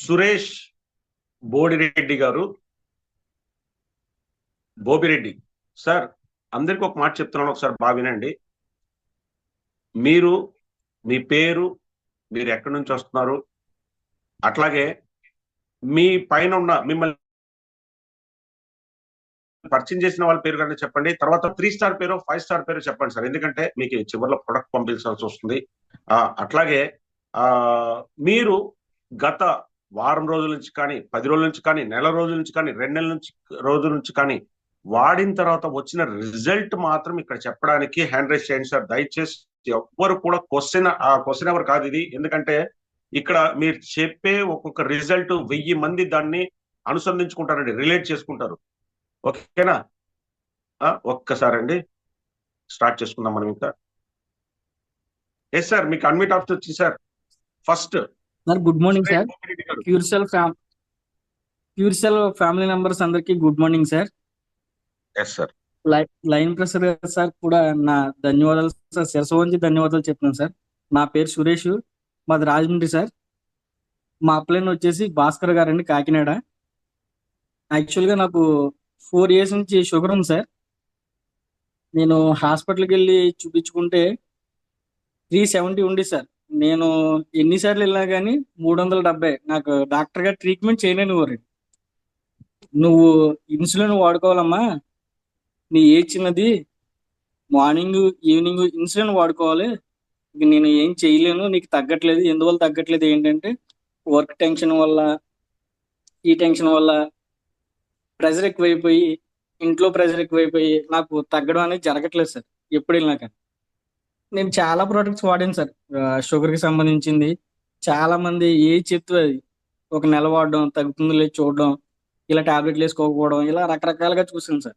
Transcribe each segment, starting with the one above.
సురేష్ బోడిరెడ్డి గారు, బోబిరెడ్డి సార్, అందరికి ఒక మాట చెప్తున్నాను, ఒకసారి బాగా వినండి. మీరు, మీ పేరు, మీరు ఎక్కడి నుంచి వస్తున్నారు, అట్లాగే మీ పైన ఉన్న మిమ్మల్ని పరిచయం చేసిన వాళ్ళ పేరు కంటే చెప్పండి. తర్వాత 3 స్టార్ పేరు, 5 స్టార్ పేరు చెప్పండి సార్. ఎందుకంటే మీకు చివరిలో ప్రొడక్ట్ పంపించాల్సి వస్తుంది. అట్లాగే మీరు గత వారం రోజుల నుంచి కానీ, 10 రోజుల నుంచి కానీ, నెల రోజుల నుంచి కానీ, 2 నెలల రోజుల నుంచి కానీ వాడిన తర్వాత వచ్చిన రిజల్ట్ మాత్రం ఇక్కడ చెప్పడానికి హ్యాండ్ రైజ్ చేయండి సార్. దయచేసి ఎవ్వరు కూడా క్వశ్చన్ ఎవరు కాదు ఇది. ఎందుకంటే ఇక్కడ మీరు చెప్పే ఒక్కొక్క రిజల్ట్ 1000 మంది దాన్ని అనుసంధించుకుంటారండి, రిలేట్ చేసుకుంటారు. ఓకేనా? ఒక్కసారి అండి స్టార్ట్ చేసుకుందాం మనం. ఇంకా ఎస్ సార్, మీకు అన్మిట్ ఆప్షన్ వచ్చింది sir. First sir, good morning sir. క్యూర్సెల్ ఫ్యామిలీ మెంబర్స్ అందరికి good morning sir. Yes sir. లైన్ ప్రెసర్ సార్ కూడా నా ధన్యవాదాలు సార్, శిరసు వంచి ధన్యవాదాలు చెప్తున్నాను సార్. నా పేరు సురేష్, మాది రాజమండ్రి సార్. మా అప్లైన్ వచ్చేసి భాస్కర్ గారండి, కాకినాడ. యాక్చువల్గా నాకు 4 years నుంచి షుగర్ ఉంది సార్. నేను హాస్పిటల్కి వెళ్ళి చూపించుకుంటే 370 ఉంది సార్. నేను ఎన్నిసార్లు వెళ్ళినా కానీ 370. నాకు డాక్టర్ గారు ట్రీట్మెంట్ చేయలేనివారు. నువ్వు ఇన్సులిన్ వాడుకోవాలమ్మా, నీ ఏజ్ చిన్నది, మార్నింగ్ ఈవినింగ్ ఇన్సులిన్ వాడుకోవాలి, నేను ఏం చేయలేను, నీకు తగ్గట్లేదు. ఎందువల్ల తగ్గట్లేదు ఏంటంటే వర్క్ టెన్షన్ వల్ల, ఈ టెన్షన్ వల్ల ప్రెషర్ ఎక్కువైపోయి, ఇంట్లో ప్రెషర్ ఎక్కువైపోయి నాకు తగ్గడం అనేది జరగట్లేదు సార్. ఎప్పుడు వెళ్ళినా కానీ నేను చాలా ప్రోడక్ట్స్ వాడాను సార్, షుగర్కి సంబంధించింది. చాలా మంది ఏది చెప్తే అది ఒక నెల వాడడం, తగ్గుతుంది లేదు చూడడం, ఇలా టాబ్లెట్లు వేసుకోకపోవడం, ఇలా రకరకాలుగా చూసాను సార్.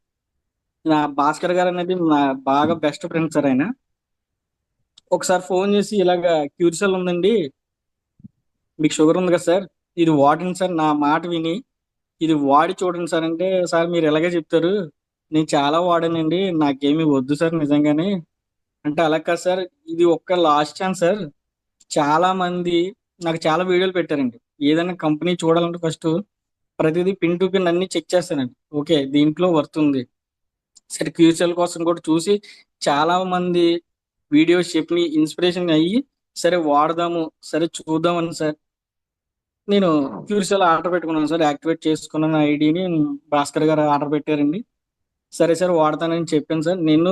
నా భాస్కర్ గారు అనేది నా బాగా బెస్ట్ ఫ్రెండ్ సార్. ఆయన ఒకసారి ఫోన్ చేసి ఇలాగా క్యూర్సెల్ ఉందండి, మీకు షుగర్ ఉంది కదా సార్, ఇది వాడండి సార్, నా మాట విని ఇది వాడి చూడండి సార్ అంటే, సార్ మీరు ఎలాగే చెప్తారు, నేను చాలా వాడానండి, నాకేమీ వద్దు సార్ నిజంగానే అంటే. అలా కాదు సార్, ఇది ఒక్క లాస్ట్ ఛాన్స్ సార్. చాలా మంది నాకు చాలా వీడియోలు పెట్టారండి. ఏదైనా కంపెనీ చూడాలంటే ఫస్ట్ ప్రతిదీ పిన్ టు పిన్ అన్ని చెక్ చేస్తానండి. ఓకే, దీంట్లో వర్త్ ఉంది సరే. క్యూర్సెల్ కోసం కూడా చూసి చాలా మంది వీడియోస్ చెప్పి ఇన్స్పిరేషన్ అయ్యి సరే వాడదాము, సరే చూద్దామని సార్ నేను క్యూర్సెల్ ఆర్డర్ పెట్టుకున్నాను సార్. యాక్టివేట్ చేసుకున్న ఐడిని భాస్కర్ గారు ఆర్డర్ పెట్టారండి. సరే సార్ వాడతానని చెప్పాను సార్. నేను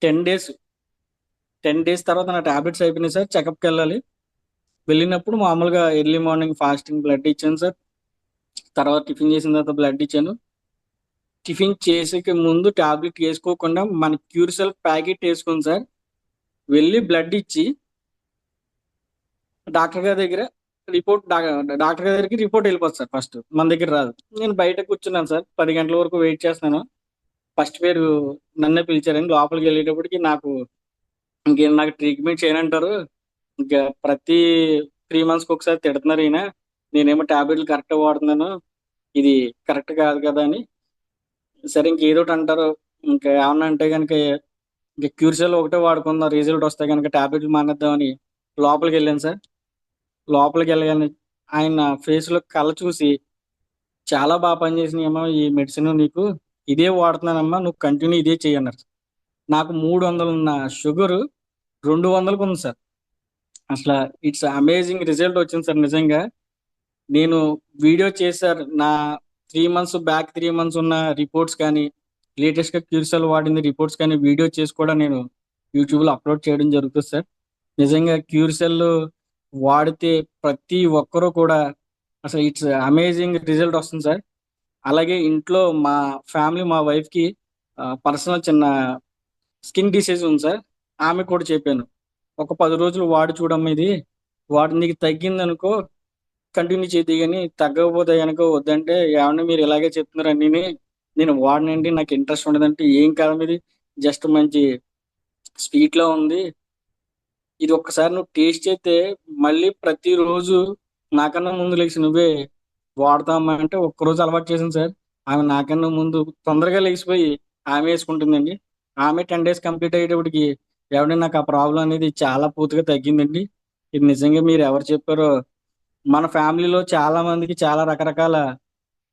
10 days తర్వాత నా టాబ్లెట్స్ అయిపోయినాయి సార్. చెకప్కి వెళ్ళాలి. వెళ్ళినప్పుడు మామూలుగా ఎర్లీ మార్నింగ్ ఫాస్టింగ్ బ్లడ్ ఇచ్చాను సార్. తర్వాత టిఫిన్ చేసిన తర్వాత బ్లడ్ ఇచ్చాను. టిఫిన్ చేసేకి ముందు టాబ్లెట్ వేసుకోకుండా మన క్యూర్సెల్ ప్యాకెట్ వేసుకుని సార్ వెళ్ళి బ్లడ్ ఇచ్చి డాక్టర్ గారి దగ్గర డాక్టర్ గారి దగ్గరికి రిపోర్ట్ వెళ్ళిపోతుంది సార్. ఫస్ట్ మన దగ్గర రాదు. నేను బయట కూర్చున్నాను సార్, 10 గంటల వరకు వెయిట్ చేస్తున్నాను. ఫస్ట్ పేరు నన్నే పిలిచారండి. లోపలికి వెళ్ళేటప్పటికి ఇంకేం నాకు ట్రీట్మెంట్ చేయనంటారు, ఇంకా ప్రతి 3 monthsకి ఒకసారి తిడుతున్నారు ఈయన, నేనేమో టాబ్లెట్లు కరెక్ట్గా వాడుతున్నాను, ఇది కరెక్ట్ కాదు కదా అని. సరే ఇంకేదో ఒకటి అంటారు, ఇంకా ఏమన్నా అంటే కనుక ఇంకా క్యూర్సెల్ ఒకటే వాడుకుందాం, రిజల్ట్ వస్తే కనుక టాబ్లెట్లు మానేద్దామని లోపలికి వెళ్ళాను సార్. లోపలికి వెళ్ళగానే ఆయన ఫేస్లో కళ్ళ చూసి, చాలా బాగా పనిచేసినాయమ్మా ఈ మెడిసిన్, నీకు ఇదే వాడుతున్నానమ్మా, నువ్వు కంటిన్యూ ఇదే చేయన్నారు. నాకు 300 ఉన్న షుగరు 200కు ఉంది సార్. అసలు ఇట్స్ అమేజింగ్ రిజల్ట్ వచ్చింది సార్. నిజంగా నేను వీడియో చేశారు, నా 3 months బ్యాక్ 3 months ఉన్న రిపోర్ట్స్ కానీ, లేటెస్ట్గా క్యూర్సెల్ వాడింది రిపోర్ట్స్ కానీ వీడియో చేసి కూడా నేను యూట్యూబ్లో అప్లోడ్ చేయడం జరుగుతుంది సార్. నిజంగా క్యూర్సెల్ వాడితే ప్రతి ఒక్కరూ కూడా అసలు ఇట్స్ అమేజింగ్ రిజల్ట్ వస్తుంది సార్. అలాగే ఇంట్లో మా ఫ్యామిలీ, మా వైఫ్కి పర్సనల్ చిన్న స్కిన్ డిసీజ్ ఉంది సార్. ఆమె కూడా చెప్పాను, ఒక 10 రోజులు వాడి చూడమ్మా, ఇది వాడి నీకు తగ్గింది అనుకో కంటిన్యూ చేద్ది, కానీ తగ్గకపోతే కనుక వద్దంటే, ఏమన్నా మీరు ఇలాగే చెప్తున్నారు అన్నీ, నేను వాడనండి, నాకు ఇంట్రెస్ట్ ఉండదంటే, ఏం కాదు, ఇది జస్ట్ మంచి స్వీట్లో ఉంది, ఇది ఒక్కసారి నువ్వు టేస్ట్ చేస్తే మళ్ళీ ప్రతిరోజు నాకన్నా ముందు లేచి నువ్వే వాడతామా అంటే, ఒక్కరోజు అలవాటు చేసింది సార్. ఆమె నాకన్నా ముందు తొందరగా లేచిపోయి ఆమె వేసుకుంటుందండి. ఆమె 10 days కంప్లీట్ అయ్యేటప్పటికి ఎవరైనా నాకు ఆ ప్రాబ్లం అనేది చాలా పూర్తిగా తగ్గిందండి. ఇది నిజంగా మీరు ఎవరు చెప్పారో మన ఫ్యామిలీలో చాలా మందికి చాలా రకరకాల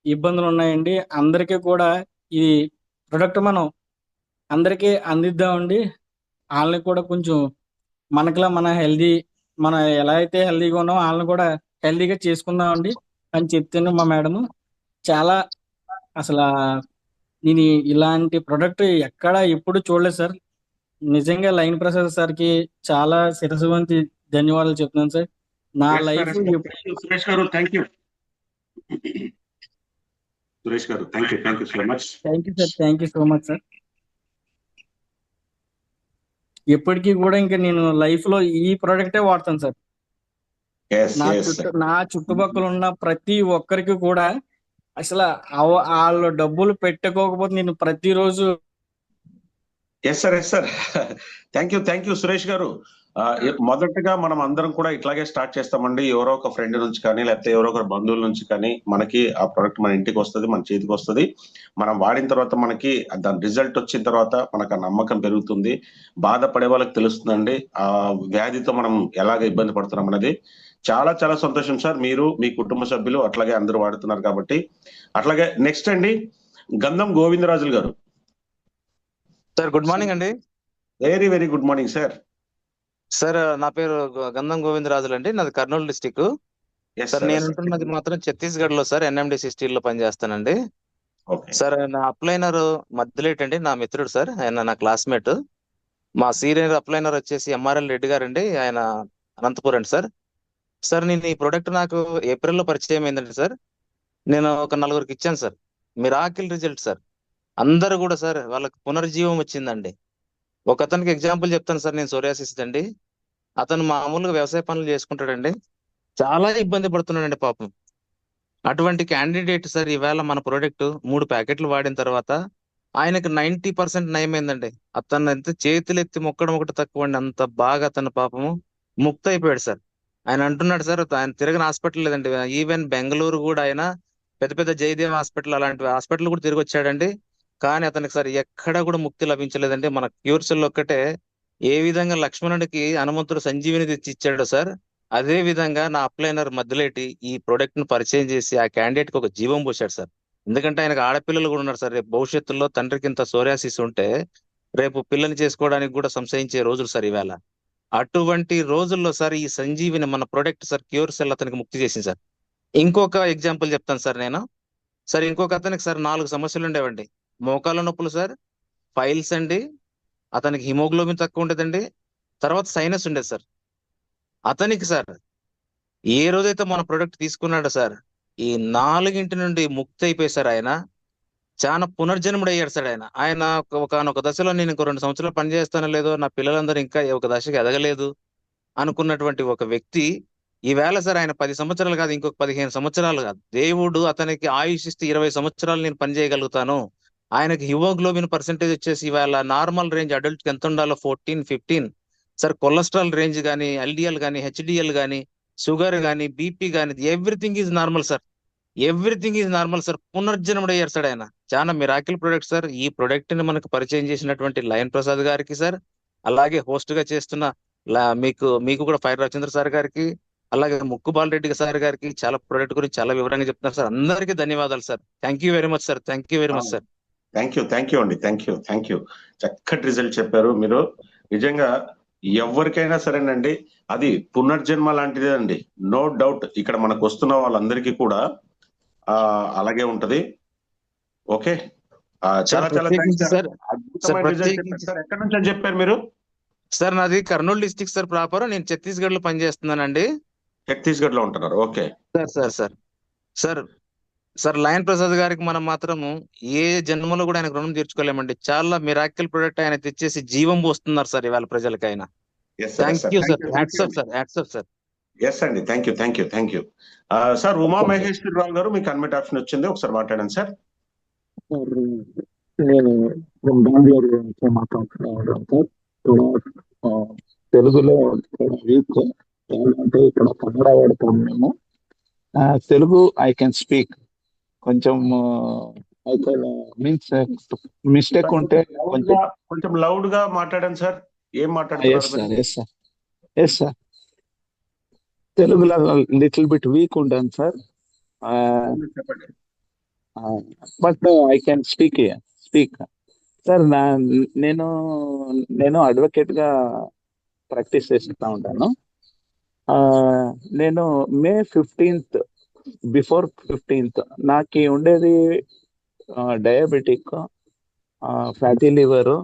ఇబ్బందులు ఉన్నాయండి. అందరికీ కూడా ఈ ప్రొడక్ట్ మనం అందరికీ అందిద్దామండి. వాళ్ళని కూడా కొంచెం మనకిలా మనం ఎలా అయితే హెల్దీగా ఉన్నామో వాళ్ళని కూడా హెల్దీగా చేసుకుందామండి అని చెప్తేనే మా మేడము చాలా అసలు నేను ఇలాంటి ప్రొడక్ట్ ఎక్కడ ఎప్పుడు చూడలేదు సార్. నిజంగా లైన్ ప్రసాద్ సార్కి చాలా శిరస్సు వంచి ధన్యవాదాలు చెప్తున్నాను సార్. నా yes sir, life Suresh garu thank you. Suresh garu thank you so much. Thank you sir, thank you so much sir. ఎప్పటికీ కూడా ఇంకా నేను లైఫ్ లో ఈ ప్రోడక్టే వాడతాను సార్. ఎస్ ఎస్ నా చుట్టుపక్కల ఉన్న ప్రతి ఒక్కరికి కూడా అసలు వాళ్ళు డబ్బులు పెట్టుకోకపోతే నేను ప్రతిరోజు yes sir thank you Suresh garu. మొదటగా మనం అందరం కూడా ఇట్లాగే స్టార్ట్ చేస్తామండి. ఎవరో ఒక ఫ్రెండ్ నుంచి కానీ లేకపోతే ఎవరో ఒక బంధువుల నుంచి కానీ మనకి ఆ ప్రొడక్ట్ మన ఇంటికి వస్తుంది, మన చేతికి వస్తుంది. మనం వాడిన తర్వాత మనకి దాని రిజల్ట్ వచ్చిన తర్వాత మనకు ఆ నమ్మకం పెరుగుతుంది. బాధపడే వాళ్ళకి తెలుస్తుందండి ఆ వ్యాధితో మనం ఎలాగ ఇబ్బంది పడుతున్నాం అనేది. చాలా చాలా సంతోషం సార్, మీరు మీ కుటుంబ సభ్యులు అట్లాగే అందరూ వాడుతున్నారు కాబట్టి. అట్లాగే నెక్స్ట్ అండి, గంధం గోవిందరాజులు గారు. సార్ గుడ్ మార్నింగ్ అండి. Very very good morning sir. Sir నా పేరు గంధం గోవిందరాజులు అండి, నాది కర్నూలు డిస్టిక్. సార్ నేను ఉంటున్నది మాత్రం ఛత్తీస్గఢ్ లో సార్, NMDC స్టీల్ లో పనిచేస్తానండి. సార్ నా అప్లైనర్ మధ్యలేట్ అండి, నా మిత్రుడు సార్, ఆయన నా క్లాస్మేట్. మా సీనియర్ అప్లైనర్ వచ్చేసి MRL రెడ్డి గారు అండి, ఆయన అనంతపురం అండి సార్. సార్ నేను ఈ ప్రొడక్ట్ నాకు ఏప్రిల్లో పరిచయం అయిందండి సార్. నేను ఒక 4గురికి ఇచ్చాను సార్. Miracle result sir. అందరూ కూడా సార్ వాళ్ళకి పునర్జీవం వచ్చిందండి. ఒక అతనికి ఎగ్జాంపుల్ చెప్తాను సార్. నేను సోరియాసిస్ అండి, అతను మామూలుగా వ్యవసాయ పనులు చేసుకుంటాడండి, చాలా ఇబ్బంది పడుతున్నాడండి పాపం. అటువంటి క్యాండిడేట్ సార్ ఈవేళ మన ప్రోడక్ట్ 3 ప్యాకెట్లు వాడిన తర్వాత ఆయనకు 90% నయమైందండి. అతను ఎంత చేతులు ఎత్తి మొక్కడం ఒకటి తక్కువ అండి, అంత బాగా అతను పాపము ముక్త అయిపోయాడు సార్. ఆయన అంటున్నాడు సార్, ఆయన తిరగని హాస్పిటల్ లేదండి. ఈవెన్ బెంగళూరు కూడా ఆయన పెద్ద పెద్ద జయదేవ్ హాస్పిటల్ అలాంటి హాస్పిటల్ కూడా తిరిగి వచ్చాడండి. కానీ అతనికి సార్ ఎక్కడా కూడా ముక్తి లభించలేదండి. మన క్యూర్సల్ ఒక్కటే ఏ విధంగా లక్ష్మణుడికి హనుమంతుడు సంజీవిని తెచ్చి ఇచ్చాడు సార్, అదే విధంగా నా అప్లైనర్ మధ్యలేటి ఈ ప్రోడక్ట్ ను పరిచయం చేసి ఆ క్యాండిడేట్ కి ఒక జీవం పోశాడు సార్. ఎందుకంటే ఆయనకు ఆడపిల్లలు కూడా ఉన్నారు సార్. రేపు భవిష్యత్తులో తండ్రికి ఇంత సోరియాసిస్ ఉంటే రేపు పిల్లని చేసుకోవడానికి కూడా సంశయించే రోజులు సార్ ఈవేళ. అటువంటి రోజుల్లో సార్ ఈ సంజీవిని మన ప్రొడక్ట్ సార్ క్యూర్ సెల్ అతనికి ముక్తి చేసింది సార్. ఇంకొక ఎగ్జాంపుల్ చెప్తాను సార్ నేను. సార్ ఇంకొక అతనికి సార్ 4 సమస్యలు ఉండేవండి. మోకాళ్ళ నొప్పులు సార్, ఫైల్స్ అండి, అతనికి హిమోగ్లోబిన్ తక్కువ ఉండేదండి, తర్వాత సైనస్ ఉండేది సార్. అతనికి సార్ ఏ రోజైతే మన ప్రొడక్ట్ తీసుకున్నాడో సార్ ఈ 4 నుండి ముక్తి అయిపోయి సార్ ఆయన చాలా పునర్జన్ముడు అయ్యాడు సార్. ఆయన ఒకనొక దశలో నేను ఇంకో 2 సంవత్సరాలు పనిచేస్తానో లేదో, నా పిల్లలందరూ ఇంకా ఒక దశకి ఎదగలేదు అనుకున్నటువంటి ఒక వ్యక్తి ఈవేళ సార్ ఆయన 10 సంవత్సరాలు కాదు, ఇంకొక 15 సంవత్సరాలు కాదు, దేవుడు అతనికి ఆయుష్ ఇస్తే 20 సంవత్సరాలు నేను పనిచేయగలుగుతాను. ఆయనకి హిమోగ్లోబిన్ పర్సెంటేజ్ వచ్చేసి ఇవాళ నార్మల్ రేంజ్ అడల్ట్ కి ఎంత ఉండాలో 14, 15 సార్. కొలెస్ట్రాల్ రేంజ్ కానీ, LDL కానీ, HDL కానీ, షుగర్ కానీ, BP కానీ, everything is normal sir. Everything is normal sir. పునర్జన్ముడు అయ్యారు సార్ ఆయన. చాలా మిరాకిల్ ప్రొడక్ట్ సార్. ఈ ప్రొడక్ట్ ని మనకు పరిచయం చేసినటువంటి లయన్ ప్రసాద్ గారికి సార్, అలాగే హోస్ట్ గా చేస్తున్న మీకు కూడా ఫైర్ రవిచంద్ర సార్ గారికి, అలాగే ముక్కుబాల్ రెడ్డి సార్ గారికి చాలా ప్రొడక్ట్ గురించి చాలా వివరంగా చెప్తున్నారు సార్. అందరికీ ధన్యవాదాలు sir. Thank you very much sir. Thank you very much sir. Thank you అండి. Thank you. చక్కటి రిజల్ట్ చెప్పారు మీరు. నిజంగా ఎవరికైనా సరేనండి అది పునర్జన్మ లాంటిదే అండి, నో డౌట్. ఇక్కడ మనకు వస్తున్న వాళ్ళందరికీ కూడా అలాగే ఉంటది. ఓకే, చాలా చాలా థాంక్స్ సార్. అద్భుతమైన రిజల్ట్ చెప్పారు సార్. ఎక్కడి నుంచి అని చెప్పారు మీరు? సార్ నాది కర్నూలు డిస్టిక్ సార్ ప్రాపర్. నేను ఛత్తీస్గఢ్ లో పనిచేస్తున్నానండి. ఛత్తీస్గఢ్ లో ఉంటున్నారు. ఓకే సార్ లయన్ ప్రసాద్ గారికి మనం మాత్రము ఏ జన్మలో కూడా ఆయన రుణం తీర్చుకోలేమండి. చాలా మిరాకిల్ ప్రొడక్ట్ ఆయన తెచ్చేసి జీవం పోస్తున్నారు సార్ ఇవాళ ప్రజలకి ఆయన. Thank you sir. Hats off sir. Yes అండి. Thank you. Sir Uma Maheswara Rao garu, మీకు అన్మిట్ ఆప్షన్ వచ్చింది, ఒకసారి మాట్లాడండి సార్. నేను బెంగళూరు నుంచి మాట్లాడుతున్నాను సార్. తెలుగులో వీక్ అంటే ఇక్కడ కన్నడ వాడతాం మేము. తెలుగు ఐ కెన్ స్పీక్ కొంచెం. అయితే మీన్స్ మిస్టేక్ ఉంటే కొంచెం లౌడ్ గా మాట్లాడండి సార్. ఏం మాట్లాడుతున్నారు? Yes sir. తెలుగులో లిటిల్ బిట్ వీక్ ఉంటాను సార్, చెప్పండి. But I can speak sir. నేను నేను అడ్వకేట్ గా ప్రాక్టీస్ చేస్తూ ఉంటాను. నేను మే 15th, బిఫోర్ 15th నాకు ఉండేది డయాబెటిక్, ఫ్యాటీ లివర్.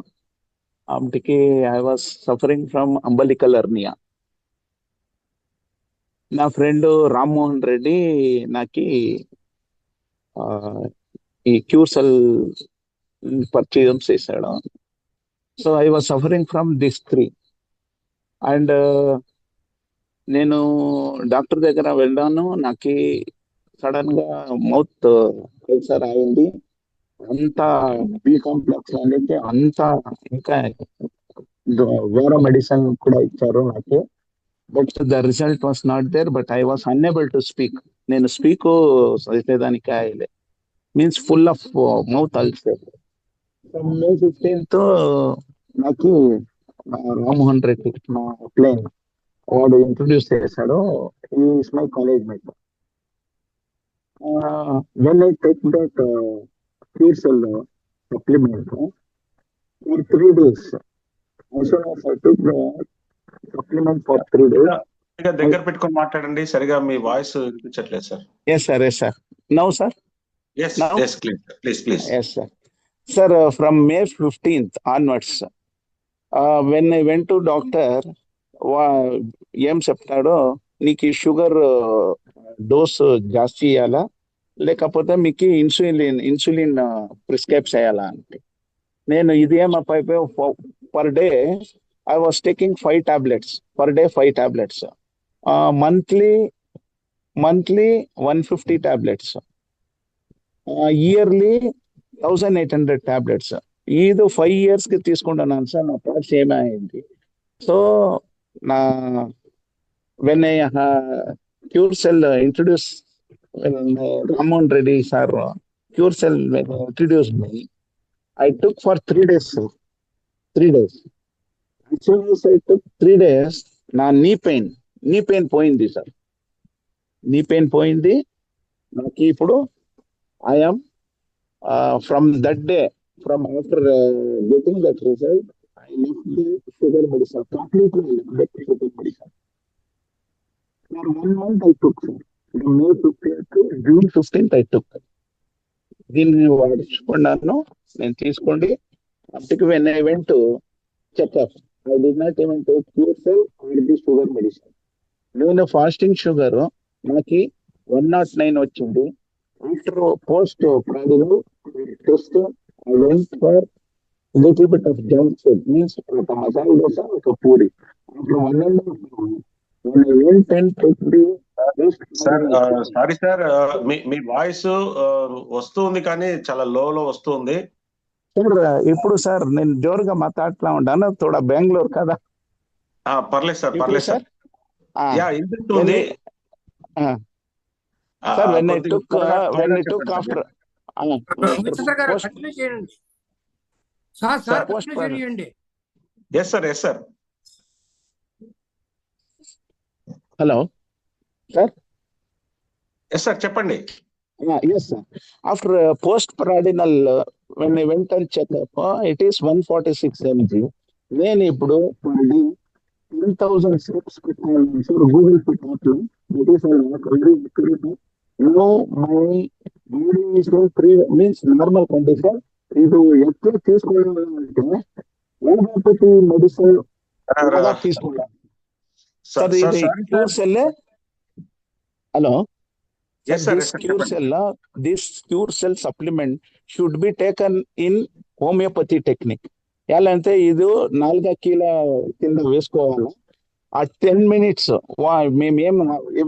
అప్పటికి I was suffering from umbilical hernia. నా ఫ్రెండ్ రామ్మోహన్ రెడ్డి నాకు ఈ క్యూర్సెల్ పరిచయం చేశాడు. So I was suffering from this 3 and నేను డాక్టర్ దగ్గర వెళ్ళాను. నాకు సడన్ గా మౌత్ అల్సర్ అయింది. అంతా బి కాంప్లెక్స్ అనేది అంతా, ఇంకా వేరే మెడిసిన్ కూడా ఇచ్చారు నాకు. But the result was not there, but I was unable to speak. నేను స్పీక్ చేసేదానికి ఆయలే, means full of mouth ulcer. May 15th నాకు రామ్మోహన్ రెడ్డి నా ప్లేన్ వాడు ఇంట్రొడ్యూస్ చేశాడు. Is my college mate. When I take that Curesel supplement for 3 days, as soon as I took the supplement for 3 days. దగ్గర పెట్టుకొని మాట్లాడండి, సరిగా మీ వాయిస్ వినిపించట్లేదు sir. Yes sir, yes sir. Now sir? Yes, Now? yes, please. Yes sir. Sir, from May 15th onwards, when I went to doctor, ఏం చెప్తాడో, నీకు sugar dose జాస్తి ఇవ్వాలా లేకపోతే మీకు ఇన్సులిన్ ప్రిస్క్రైబ్ చేయాలా అంటే, నేను ఇదేమో per day I was taking 5 tablets per day, 5 tablets. Monthly 150 tablets, yearly 1800 tablets. ఇది 5 years కి తీసుకుంటున్నాను సార్. నా థాట్స్ ఏమైంది? సో నా when I క్యూర్సెల్ introduce, Rammohan Reddy sir క్యూర్సెల్ introduce me, I took for 3 days, sir. 3 days. As soon as I took 3 days, నా knee pain పోయింది sir. Knee pain పోయింది నాకు. ఇప్పుడు I'm from that day, from after getting that result, I left the sugar medicine completely. I left the sugar medicine for 1 month. I took, sir. From May 15th to June 15th I took. దీన్ని వాడుకున్నాను, నేను తీసుకోండి. అప్పటికి when I went to checkup, I did not even take Curesel or the sugar medicine. నేను fasting sugar నాకు 109 వచ్చింది. After post prandial test I went for little bit of junk food, means ఒక మసాలా దోశ, ఒక puri. After 1.5 months when I went and took the sir, sorry sir, మీ voice వస్తుంది కానీ చాలా లో వస్తుంది సార్. ఇప్పుడు సార్ నేను జోరుగా మాట్లాడుతూ ఉంటాను, తోడా బెంగళూరు కదా. పర్లేదు సార్, పర్లేదు సార్. యా, వినిపిస్తుంది sir. when I took after yes sir. Hello sir. Yes sir, చెప్పండి. Yes sir. After post pradinal, when I went and checked up, it is 146 mg. నేను ఇప్పుడు 10,000 steps పెట్టాను సార్. గూగుల్ పెట్టినట్లు that is very accurate. Now my body is in means normal condition. ఇది ఎప్పుడు తీసుకోవాలంటే homeopathy medicine తీసుకోవాలి sir. ఇది Curesel. Hello. Yes sir, This Curesel supplement should be taken in homeopathy technique. ఎలా అంటే ఇది 4 కీల కింద వేసుకోవాలి. ఆ 10 minutes మేము ఏం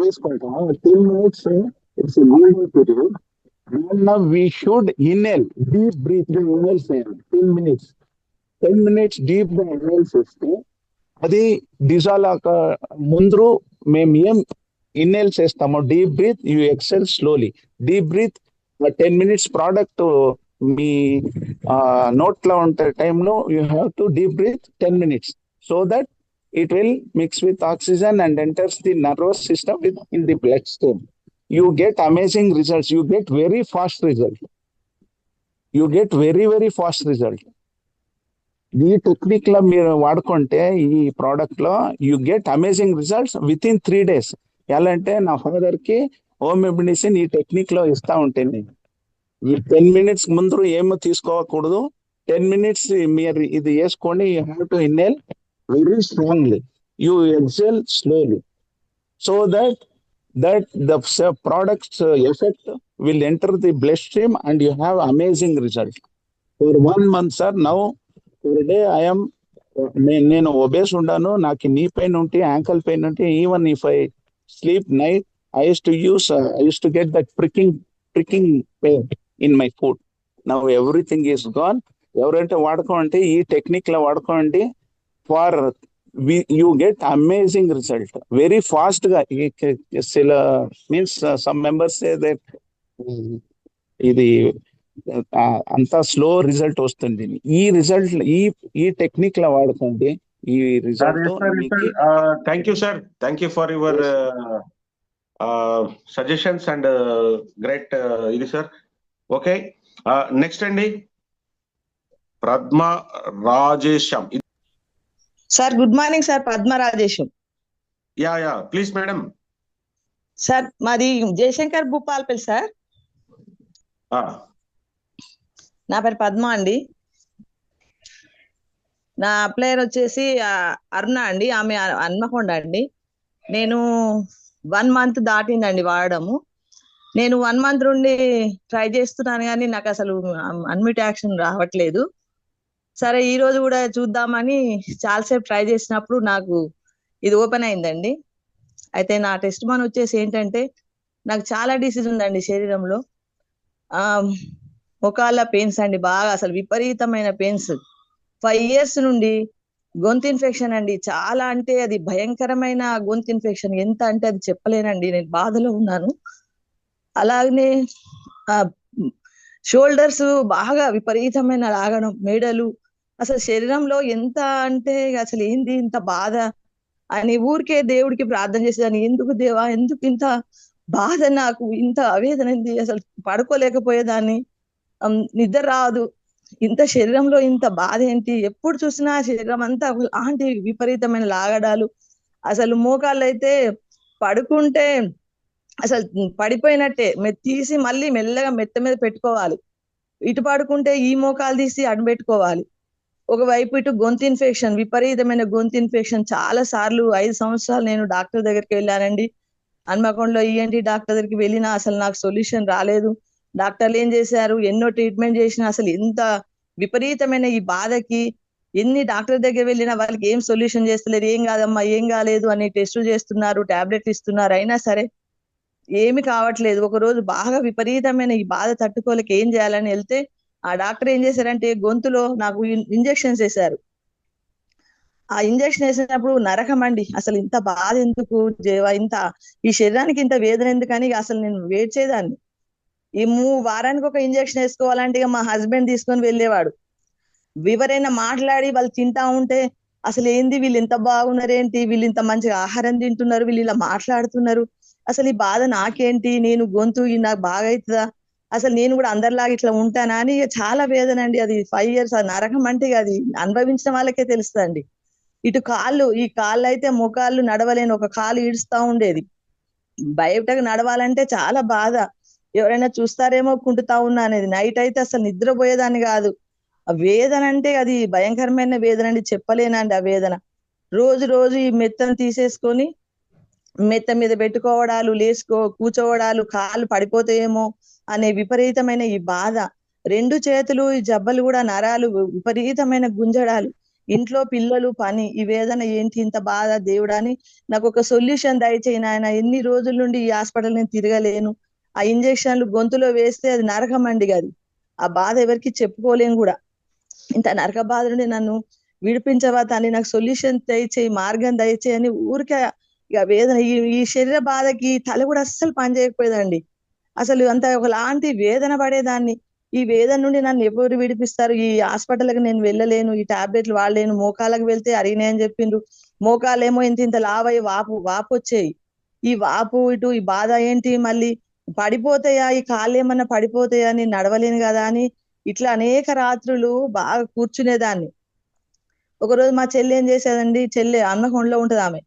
వేసుకుంటాము, 10 minutes it's golden period. we should inhale, deep breathe గా inhale చేయాలి 10 minutes deep గా inhale చేస్తే అది డిజాల్వ్ ముందు మేము ఏం ఇన్హేల్ చేస్తామో, deep breath, you exhale slowly. Deep breath 10 minutes product మీ నోట్లో ఉంటే టైంలో you have to deep breath 10 minutes, so that it will mix with oxygen and enters the nervous system in the bloodstream. You get amazing results. You get very fast result. You get very, very fast result. ఈ technique లో మీరు వాడుకుంటే ఈ product లో you get amazing results with in 3 days. ఎలా అంటే నా father కి హోమ్ మెడిసిన్ ఈ టెక్నిక్ లో ఇస్తా ఉంటుంది. ఈ 10 minutes ముందు ఏమో తీసుకోకూడదు. 10 minutes మీరు ఇది వేసుకోండి. You have to inhale very strongly. You exhale slowly so that the product's effect will enter the bloodstream and you have amazing result. For 1 month, sir, now per day I am నేను obese ఉన్నాను. నాకు knee pain ఉంటే, ankle pain ఉంటే, even if I sleep night I used to get that pricking pain in my foot. Now everything is gone. ఎవరంటే వాడుకోండి, ఈ technique లో వాడుకోండి. For you get amazing result very fast ga. Means some members say that ఇది అంతా slow result వస్తుంది. ఈ result ఈ టెక్నిక్ లో వాడుకోండి. ఈ result thank you sir. Thank you for your suggestions and great ఇది సార్. ఓకే, నెక్స్ట్ అండి Padma Rajesham. Sir good morning sir, Padma Rajesham. Yeah please madam. Sir మాది జయశంకర్ భూపాల్పల్లి సార్. నా పేరు పద్మ అండి. నా అప్లయర్ వచ్చేసి అరుణ అండి, ఆమె హన్మకొండ అండి. నేను 1 month దాటిందండి వాడడము. నేను 1 month నుండి ట్రై చేస్తున్నాను కానీ నాకు అసలు అన్మిట్ యాక్షన్ రావట్లేదు. సరే ఈ రోజు కూడా చూద్దామని చాలాసేపు ట్రై చేసినప్పుడు నాకు ఇది ఓపెన్ అయిందండి. అయితే నా టెస్ట్ మన వచ్చేసి ఏంటంటే, నాకు చాలా డిసీజ్ ఉందండి శరీరంలో. మొకాళ్ళ పెయిన్స్ అండి, బాగా అసలు విపరీతమైన పెయిన్స్. 5 years నుండి గొంతు ఇన్ఫెక్షన్ అండి. చాలా అంటే అది భయంకరమైన గొంతు ఇన్ఫెక్షన్. ఎంత అంటే అది చెప్పలేనండి. నేను బాధలో ఉన్నాను. అలాగనే షోల్డర్స్ బాగా విపరీతమైన లాగడం, మెడలు, అసలు శరీరంలో ఎంత అంటే అసలు ఏంది ఇంత బాధ అని ఊరికే దేవుడికి ప్రార్థన చేసేదాన్ని. ఎందుకు దేవా, ఎందుకు ఇంత బాధ, నాకు ఇంత ఆవేదన ఏంది, అసలు పడుకోలేకపోయేదాన్ని, నిద్ర రాదు, ఇంత శరీరంలో ఇంత బాధ ఏంటి, ఎప్పుడు చూసినా శరీరం అంతా అలాంటి విపరీతమైన లాగడాలు. అసలు మోకాళ్ళు అయితే పడుకుంటే అసలు పడిపోయినట్టే, తీసి మళ్ళీ మెల్లగా మెత్త మీద పెట్టుకోవాలి. ఇటు పడుకుంటే ఈ మోకాలు తీసి అటు పెట్టుకోవాలి. ఒకవైపు ఇటు గొంతు ఇన్ఫెక్షన్, విపరీతమైన గొంతు ఇన్ఫెక్షన్. చాలా సార్లు 5 సంవత్సరాలు నేను డాక్టర్ దగ్గరికి వెళ్ళానండి. హన్మకొండలో ENT డాక్టర్ దగ్గరికి వెళ్ళినా అసలు నాకు సొల్యూషన్ రాలేదు. డాక్టర్లు ఏం చేశారు, ఎన్నో ట్రీట్మెంట్ చేసినా అసలు ఎంత విపరీతమైన ఈ బాధకి ఎన్ని డాక్టర్ దగ్గర వెళ్ళినా వాళ్ళకి ఏం సొల్యూషన్ చేస్తలేరు. ఏం కాదమ్మా, ఏం కాలేదు అని టెస్టులు చేస్తున్నారు, టాబ్లెట్లు ఇస్తున్నారు, అయినా సరే ఏమి కావట్లేదు. ఒక రోజు బాగా విపరీతమైన ఈ బాధ తట్టుకోలేక ఏం చేయాలని వెళ్తే ఆ డాక్టర్ ఏం చేశారంటే గొంతులో నాకు ఇంజెక్షన్స్ వేశారు. ఆ ఇంజెక్షన్ వేసినప్పుడు నరకం అండి. అసలు ఇంత బాధ ఎందుకు దేవా, ఇంత ఈ శరీరానికి ఇంత వేదన ఎందుకని అసలు నేను వెయిట్ చేదాన్ని. ఈ వారానికి ఒక ఇంజెక్షన్ వేసుకోవాలంటే మా హస్బెండ్ తీసుకొని వెళ్ళేవాడు. ఎవరైనా మాట్లాడి వాళ్ళు తింటా ఉంటే అసలు ఏంది, వీళ్ళు ఎంత బాగున్నారేంటి, వీళ్ళు ఇంత మంచిగా ఆహారం తింటున్నారు, వీళ్ళు ఇలా మాట్లాడుతున్నారు, అసలు ఈ బాధ నాకేంటి, నేను గొంతు నాకు బాగా అవుతుందా, అసలు నేను కూడా అందరిలాగా ఇట్లా ఉంటానా అని చాలా వేదన అండి. అది 5 years నరకం అంటే అది అనుభవించిన వాళ్ళకే తెలుస్తుందండి. ఇటు కాళ్ళు, ఈ కాళ్ళు అయితే మోకాళ్ళు నడవలేను, ఒక కాలు ఈడుస్తా ఉండేది. బయటకు నడవాలంటే చాలా బాధ. ఎవరైనా చూస్తారేమో కుంటుతా ఉన్నా అనేది. నైట్ అయితే అసలు నిద్రపోయేదాన్ని కాదు. ఆ వేదన అంటే అది భయంకరమైన వేదన అండి, చెప్పలేనండి ఆ వేదన. రోజు ఈ మెత్తను తీసేసుకొని మెత్త మీద పెట్టుకోవడాలు, కూర్చోవడాలు, కాళ్ళు పడిపోతాయేమో అనే విపరీతమైన ఈ బాధ. 2 చేతులు ఈ జబ్బలు కూడా నరాలు విపరీతమైన గుంజడాలు, ఇంట్లో పిల్లలు, పని, ఈ వేదన ఏంటి ఇంత బాధ దేవుడా అని నాకు ఒక సొల్యూషన్ దయచేయి నాయన. ఎన్ని రోజుల నుండి ఈ హాస్పిటల్ నేను తిరగలేను. ఆ ఇంజక్షన్లు గొంతులో వేస్తే అది నరకం అండి. అది ఆ బాధ ఎవరికి చెప్పుకోలేము కూడా. ఇంత నరక బాధ నుండి నన్ను విడిపించవా తండ్రి, నాకు సొల్యూషన్ దయచేయి, మార్గం దయచేయి అని ఊరికే ఇక వేదన, ఈ శరీర బాధకి తల కూడా అస్సలు పనిచేయకపోయేదండి. అసలు అంత ఒకలాంటి వేదన పడేదాన్ని. ఈ వేదన నుండి నన్ను ఎవరు విడిపిస్తారు, ఈ హాస్పిటల్కి నేను వెళ్ళలేను, ఈ టాబ్లెట్లు వాడలేను, మోకాళ్ళకి వెళ్తే అరిగినాయని చెప్పిండ్రు, మోకాలేమో ఇంత ఇంత లావయ్యి వాపు వచ్చేయి. ఈ వాపు ఇటు ఈ బాధ ఏంటి, మళ్ళీ పడిపోతాయా, ఈ కాళ్ళు ఏమన్నా పడిపోతాయా, నేను నడవలేను కదా అని ఇట్లా అనేక రాత్రులు బాగా కూర్చునేదాన్ని. ఒకరోజు మా చెల్లి ఏం చేసేదండి, చెల్లి హన్మకొండలో ఉంటది ఆమె.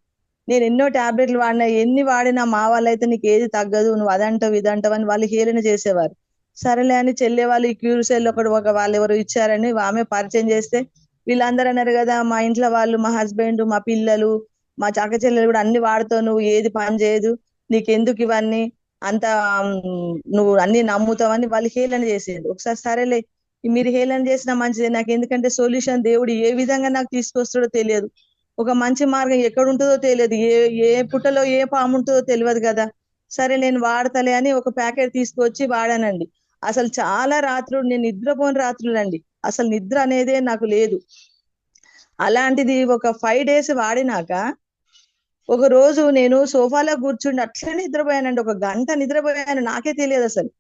నేను ఎన్నో టాబ్లెట్లు వాడినా, ఎన్ని వాడినా మా వాళ్ళైతే నీకు ఏది తగ్గదు, నువ్వు అదంటావు ఇదంటావు అని వాళ్ళు హేళన చేసేవారు. సరేలే అని చెల్లె వాళ్ళు ఈ క్యూర్సెల్ ఒక వాళ్ళు ఎవరు ఇచ్చారని ఆమె పరిచయం చేస్తే వీళ్ళందరూ అన్నారు కదా, మా ఇంట్లో వాళ్ళు, మా హస్బెండ్, మా పిల్లలు, మా చక్క చెల్లెలు కూడా అన్ని వాడుతావు, నువ్వు ఏది పని చేయదు, నీకెందుకు ఇవన్నీ అంత నువ్వు అన్ని నమ్ముతావని వాళ్ళు హేళన చేసేది. ఒకసారి సరేలే మీరు హేళన చేసినా మంచిదే, నాకు ఎందుకంటే సొల్యూషన్ దేవుడు ఏ విధంగా నాకు తీసుకొస్తాడో తెలియదు, ఒక మంచి మార్గం ఎక్కడ ఉంటుందో తెలియదు, ఏ పుట్టలో ఏ పాము ఉంటుందో తెలియదు కదా, సరే నేను వాడతలే అని ఒక ప్యాకెట్ తీసుకొచ్చి వాడానండి. అసలు చాలా రాత్రులు నేను నిద్రపోని రాత్రులండి, అసలు నిద్ర అనేదే నాకు లేదు. అలాంటిది ఒక 5 days వాడినాక ఒక రోజు నేను సోఫాలో కూర్చుండి అట్లనే నిద్రపోయానండి, 1 గంట నిద్రపోయాను, నాకే తెలియదు అసలు.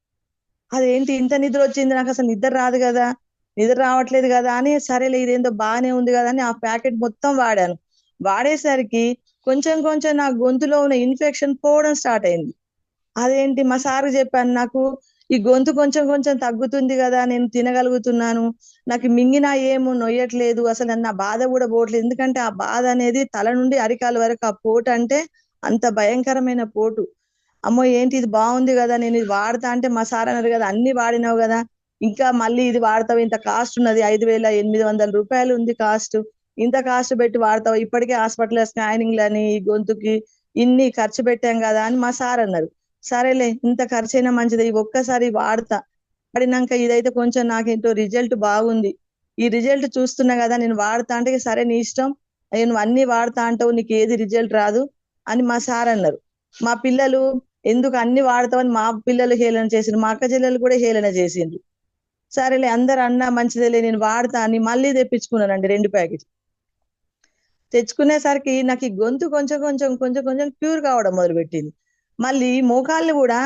అదేంటి ఇంత నిద్ర వచ్చింది, నాకు అసలు నిద్ర రాదు కదా, నిద్ర రావట్లేదు కదా అని సరేలే ఇదేందో బాగానే ఉంది కదా అని ఆ ప్యాకెట్ మొత్తం వాడాను. వాడేసరికి కొంచెం కొంచెం నా గొంతులో ఉన్న ఇన్ఫెక్షన్ పోవడం స్టార్ట్ అయింది. అదేంటి మా సార్ చెప్పాను, నాకు ఈ గొంతు కొంచెం కొంచెం తగ్గుతుంది కదా, నేను తినగలుగుతున్నాను, నాకు మింగినా ఏమో నొయ్యట్లేదు, అసలు నా బాధ కూడా పోవట్లేదు. ఎందుకంటే ఆ బాధ అనేది తల నుండి అరికాల వరకు ఆ పోటు అంటే అంత భయంకరమైన పోటు. అమ్మో ఏంటి ఇది బాగుంది కదా, నేను ఇది వాడతా అంటే మా సార్ అన్నారు కదా, అన్ని వాడినావు కదా, ఇంకా మళ్ళీ ఇది వాడతావు, ఇంత కాస్ట్ ఉన్నది, 5,800 రూపాయలు ఉంది కాస్ట్, ఇంత కాస్ట్ పెట్టి వాడతావు, ఇప్పటికే హాస్పిటల్ స్కానింగ్లని గొంతుకి ఇన్ని ఖర్చు పెట్టాం కదా అని మా సార్ అన్నారు. సరేలే ఇంత ఖర్చు అయినా మంచిది, ఈ ఒక్కసారి వాడతా, వాడినాక ఇదైతే కొంచెం నాకేంటో రిజల్ట్ బాగుంది, ఈ రిజల్ట్ చూస్తున్నా కదా నేను వాడతా అంటే సరే నీ ఇష్టం, అయ్యో నువ్వు అన్ని వాడతా అంటావు, నీకు ఏది రిజల్ట్ రాదు అని మా సార్ అన్నారు. మా పిల్లలు ఎందుకు అన్ని వాడతావని మా పిల్లలు హేళన చేసిండ్రు, మా అక్క చెల్లెలు కూడా హేళన చేసిండ్రు. సరేలే అందరు అన్నా మంచిదేలే నేను వాడతా అని మళ్ళీ తెప్పించుకున్నానండి 2 ప్యాకెట్లు. తెచ్చుకునేసరికి నాకు ఈ గొంతు కొంచెం కొంచెం కొంచెం కొంచెం క్యూర్ కావడం మొదలుపెట్టింది. మళ్ళీ మోకాళ్ళు కూడా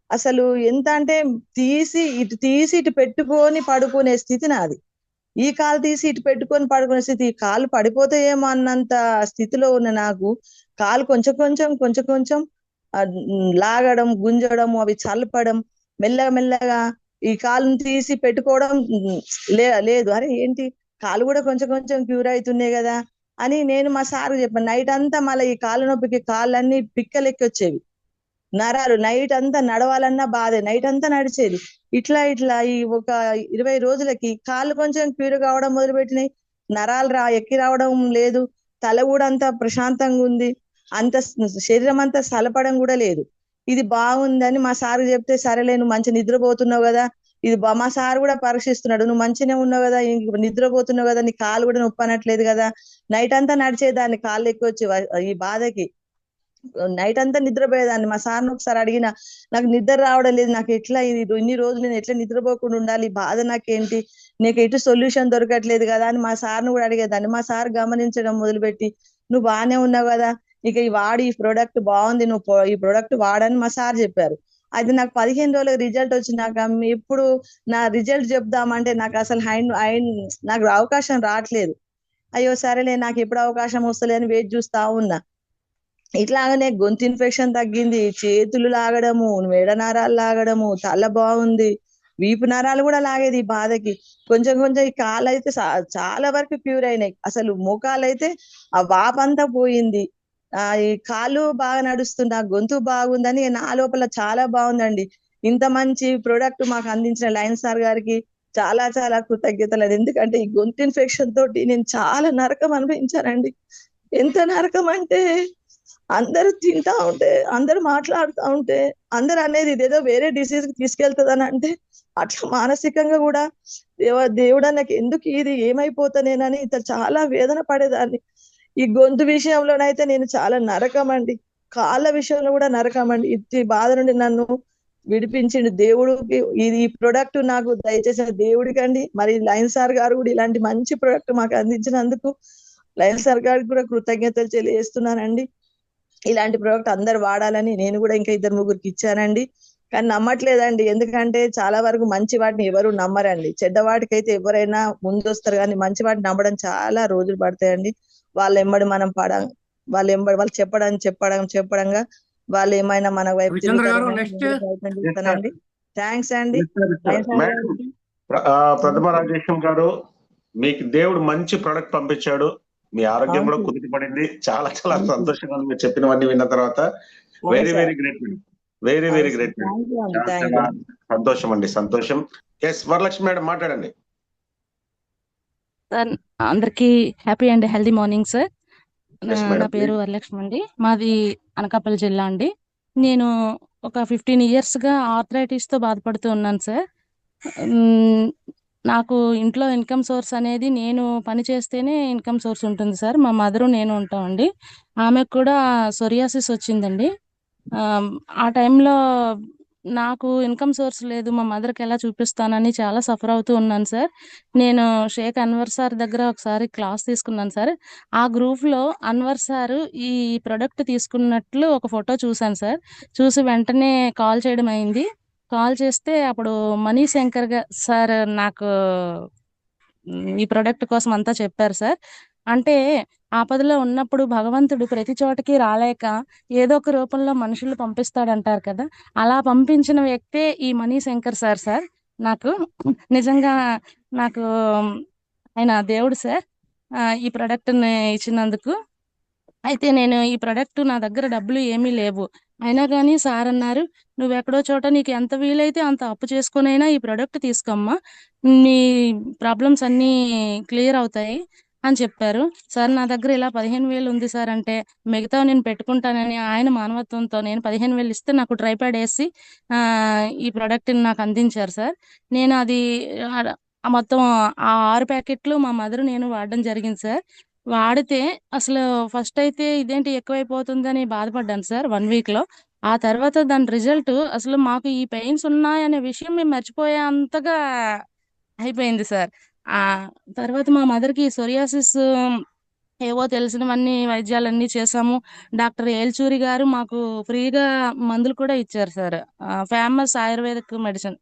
అసలు ఎంత అంటే తీసి ఇటు పెట్టుకొని పడుకునే స్థితి నాది. ఈ కాలు తీసి ఇటు పెట్టుకొని పడుకునే స్థితి, కాలు పడిపోతాయేమో అన్నంత స్థితిలో ఉన్న నాకు కాలు కొంచెం కొంచెం కొంచెం కొంచెం లాగడం, గుంజడం, అవి చల్లపడం, మెల్లగా మెల్లగా ఈ కాలుని తీసి పెట్టుకోవడం లేదు. అరే ఏంటి కాలు కూడా కొంచెం కొంచెం క్యూర్ అవుతున్నాయి కదా అని నేను మా సార్ చెప్పాను. నైట్ అంతా మళ్ళీ ఈ కాళ్ళ నొప్పికి కాళ్ళన్నీ పిక్కలెక్కి వచ్చేవి, నరాలు నైట్ అంతా నడవాలన్నా బాధే, నైట్ అంతా నడిచేది. ఇట్లా ఇట్లా ఈ ఒక 20 రోజులకి కాళ్ళు కొంచెం క్యూర్ కావడం మొదలుపెట్టినాయి, నరాలు ఎక్కి రావడం లేదు, తల కూడా అంతా ప్రశాంతంగా ఉంది, అంత శరీరం అంతా సలపడం కూడా లేదు. ఇది బాగుందని మా సార్ చెప్తే సరేలే నువ్వు మంచి నిద్రపోతున్నావు కదా, ఇది మా సార్ కూడా పరీక్షిస్తున్నాడు, నువ్వు మంచిగానే ఉన్నావు కదా, నిద్రపోతున్నావు కదా, నీ కాలు కూడా నొప్పి అనట్లేదు కదా, నైట్ అంతా నడిచేదాన్ని కాళ్ళు ఎక్కువ వచ్చి ఈ బాధకి నైట్ అంతా నిద్రపోయేదాన్ని. మా సార్ని ఒకసారి అడిగిన, నాకు నిద్ర రావడం లేదు, నాకు ఎట్లా ఇన్ని రోజులు నేను ఎట్లా నిద్రపోకుండా ఉండాలి, బాధ నాకేంటి, నీకు ఎటు సొల్యూషన్ దొరకట్లేదు కదా అని మా సార్ని కూడా అడిగేదాన్ని. మా సార్ గమనించడం మొదలుపెట్టి నువ్వు బాగానే ఉన్నావు కదా, ఇక ఈ ప్రోడక్ట్ బాగుంది, నువ్వు ఈ ప్రోడక్ట్ వాడని మా సార్ చెప్పారు. అది నాకు 15 రోజులకు రిజల్ట్ వచ్చినాక ఎప్పుడు నా రిజల్ట్ చెప్దామంటే నాకు అసలు నాకు అవకాశం రావట్లేదు. అయ్యో సరేలే నాకు ఎప్పుడు అవకాశం వస్తలే అని వెయిట్ చూస్తా ఉన్నా. ఇట్లాగనే గొంతు ఇన్ఫెక్షన్ తగ్గింది, చేతులు లాగడము, మెడ నరాలు లాగడము, తల బాగుంది, వీపు నరాలు కూడా లాగేది ఈ బాధకి. కొంచెం కొంచెం ఈ కాళ్ళు అయితే చాలా వరకు క్యూర్ అయినాయి. అసలు మోకాలు అయితే ఆ వాపంతా పోయింది. ఈ కాళ్ళు బాగా నడుస్తున్నా, గొంతు బాగుందని నా లోపల చాలా బాగుందండి. ఇంత మంచి ప్రొడక్ట్ మాకు అందించిన లయన్ సార్ గారికి చాలా చాలా కృతజ్ఞతలు. ఎందుకంటే ఈ గొంతు ఇన్ఫెక్షన్ తోటి నేను చాలా నరకం అనుభవించానండి. ఎంత నరకం అంటే అందరూ తింటా ఉంటే, అందరూ మాట్లాడుతూ ఉంటే, అందరూ అనేది ఇదేదో వేరే డిసీజ్ కి తీసుకెళ్తుందని అంటే అట్లా మానసికంగా కూడా దేవుడా నాకు ఎందుకు ఇది ఏమైపోతానేనని చాలా వేదన పడేదాన్ని. ఈ గొంతు విషయంలోనైతే నేను చాలా నరకం అండి, కాళ్ళ విషయంలో కూడా నరకం అండి. ఈ బాధ నుండి నన్ను విడిపించిండు దేవుడికి. ఈ ప్రొడక్ట్ నాకు దయచేసిన దేవుడికండి, మరి లయన్ సార్ గారు కూడా ఇలాంటి మంచి ప్రొడక్ట్ మాకు అందించినందుకు లయన్ సార్ గారికి కూడా కృతజ్ఞతలు తెలియజేస్తున్నానండి. ఇలాంటి ప్రోడక్ట్ అందరు వాడాలని నేను కూడా ఇంకా 2-3 ఇచ్చానండి. కానీ నమ్మట్లేదండి, ఎందుకంటే చాలా వరకు మంచి వాటిని ఎవరు నమ్మరండి, చెడ్డ వాటికైతే ఎవరైనా ముందొస్తారు కానీ మంచి వాటిని నమ్మడం చాలా రోజులు పడతాయండి. వాళ్ళ ఎంబడి మనం వాళ్ళు చెప్పడంగా వాళ్ళు ఏమైనా మన వైపు రవిచంద్ర గారు తిరుగుతారేమో నెక్స్ట్. నేను ప్రయత్నం చేస్తానండి. థ్యాంక్స్ అండి. మేడం, ప్రథమ రాజేశం గారు, మీకు దేవుడు మంచి ప్రొడక్ట్ పంపించాడు, మీ ఆరోగ్యం కూడా అవును. కుదుటపడింది. చాలా చాలా Thank you. సంతోషంగా ఉంది మీరు చెప్పినవన్నీ విన్న తర్వాత. Very sir. Very great madam, very very great madam. Thank you అండి. చాలా థ్యాంక్ చాలా యూ. సంతోషం అండి, సంతోషం. ఎస్, వరలక్ష్మి మేడం మాట్లాడండి. సార్ అందరికీ happy and healthy morning sir. Yes, madam. నా పేరు వరలక్ష్మి అండి, మాది అనకాపల్లి జిల్లా అండి. నేను ఒక 15 yearsగా ఆర్థరైటిస్తో బాధపడుతూ ఉన్నాను సార్. నాకు ఇంట్లో ఇన్కమ్ సోర్స్ అనేది నేను పని చేస్తేనే ఇన్కమ్ సోర్స్ ఉంటుంది సార్. మా మదరు నేను ఉంటామండి. ఆమెకు కూడా సొరియాసిస్ వచ్చిందండి. ఆ టైంలో నాకు ఇన్కమ్ సోర్స్ లేదు, మా మదర్కి ఎలా చూపిస్తానని చాలా సఫర్ అవుతూ ఉన్నాను సార్. నేను షేక్ అన్వర్ సార్ దగ్గర ఒకసారి క్లాస్ తీసుకున్నాను సార్. ఆ గ్రూప్లో అన్వర్ సార్ ఈ ప్రోడక్ట్ తీసుకున్నట్లు ఒక ఫోటో చూశాను సార్. చూసి వెంటనే కాల్ చేయడం అయింది. కాల్ చేస్తే అప్పుడు మనీ శంకర్ సార్ నాకు ఈ ప్రోడక్ట్ కోసం అంతా చెప్పారు సార్. అంటే ఆపదలో ఉన్నప్పుడు భగవంతుడు ప్రతి చోటకి రాలేక ఏదో ఒక రూపంలో మనుషులు పంపిస్తాడంటారు కదా, అలా పంపించిన వ్యక్తే ఈ మనీ శంకర్ సార్. నాకు నిజంగా నాకు ఆయన దేవుడు సార్ ఈ ప్రోడక్ట్ని ఇచ్చినందుకు. అయితే నేను ఈ ప్రోడక్ట్ నా దగ్గర డబ్బులు ఏమీ లేవు, అయినా కానీ సార్ అన్నారు, నువ్వెక్కడో చోట నీకు ఎంత వీలైతే అంత అప్పు చేసుకునైనా ఈ ప్రోడక్ట్ తీసుకోమ్మా, నీ ప్రాబ్లమ్స్ అన్నీ క్లియర్ అవుతాయి అని చెప్పారు సార్. నా దగ్గర ఇలా 15,000 ఉంది సార్ అంటే, మిగతా నేను పెట్టుకుంటానని ఆయన మానవత్వంతో నేను 15,000 ఇస్తే నాకు ట్రైప్యాడ్ వేసి ఈ ప్రోడక్ట్ని నాకు అందించారు సార్. నేను అది మొత్తం ఆ 6 ప్యాకెట్లు మా మదర్ నేను వాడడం జరిగింది సార్. వాడితే అసలు ఫస్ట్ అయితే ఇదేంటి ఎక్కువైపోతుందని బాధపడ్డాను సార్ 1 weekలో. ఆ తర్వాత దాని రిజల్ట్ అసలు మాకు ఈ పెయిన్స్ ఉన్నాయనే విషయం మేము మర్చిపోయే అంతగా అయిపోయింది సార్. ఆ తర్వాత మా మదర్కి సొరియాసిస్ ఏవో తెలిసినవన్నీ వైద్యాలన్నీ చేసాము. డాక్టర్ ఏల్చూరి గారు మాకు ఫ్రీగా మందులు కూడా ఇచ్చారు sir. Famous ayurvedic medicine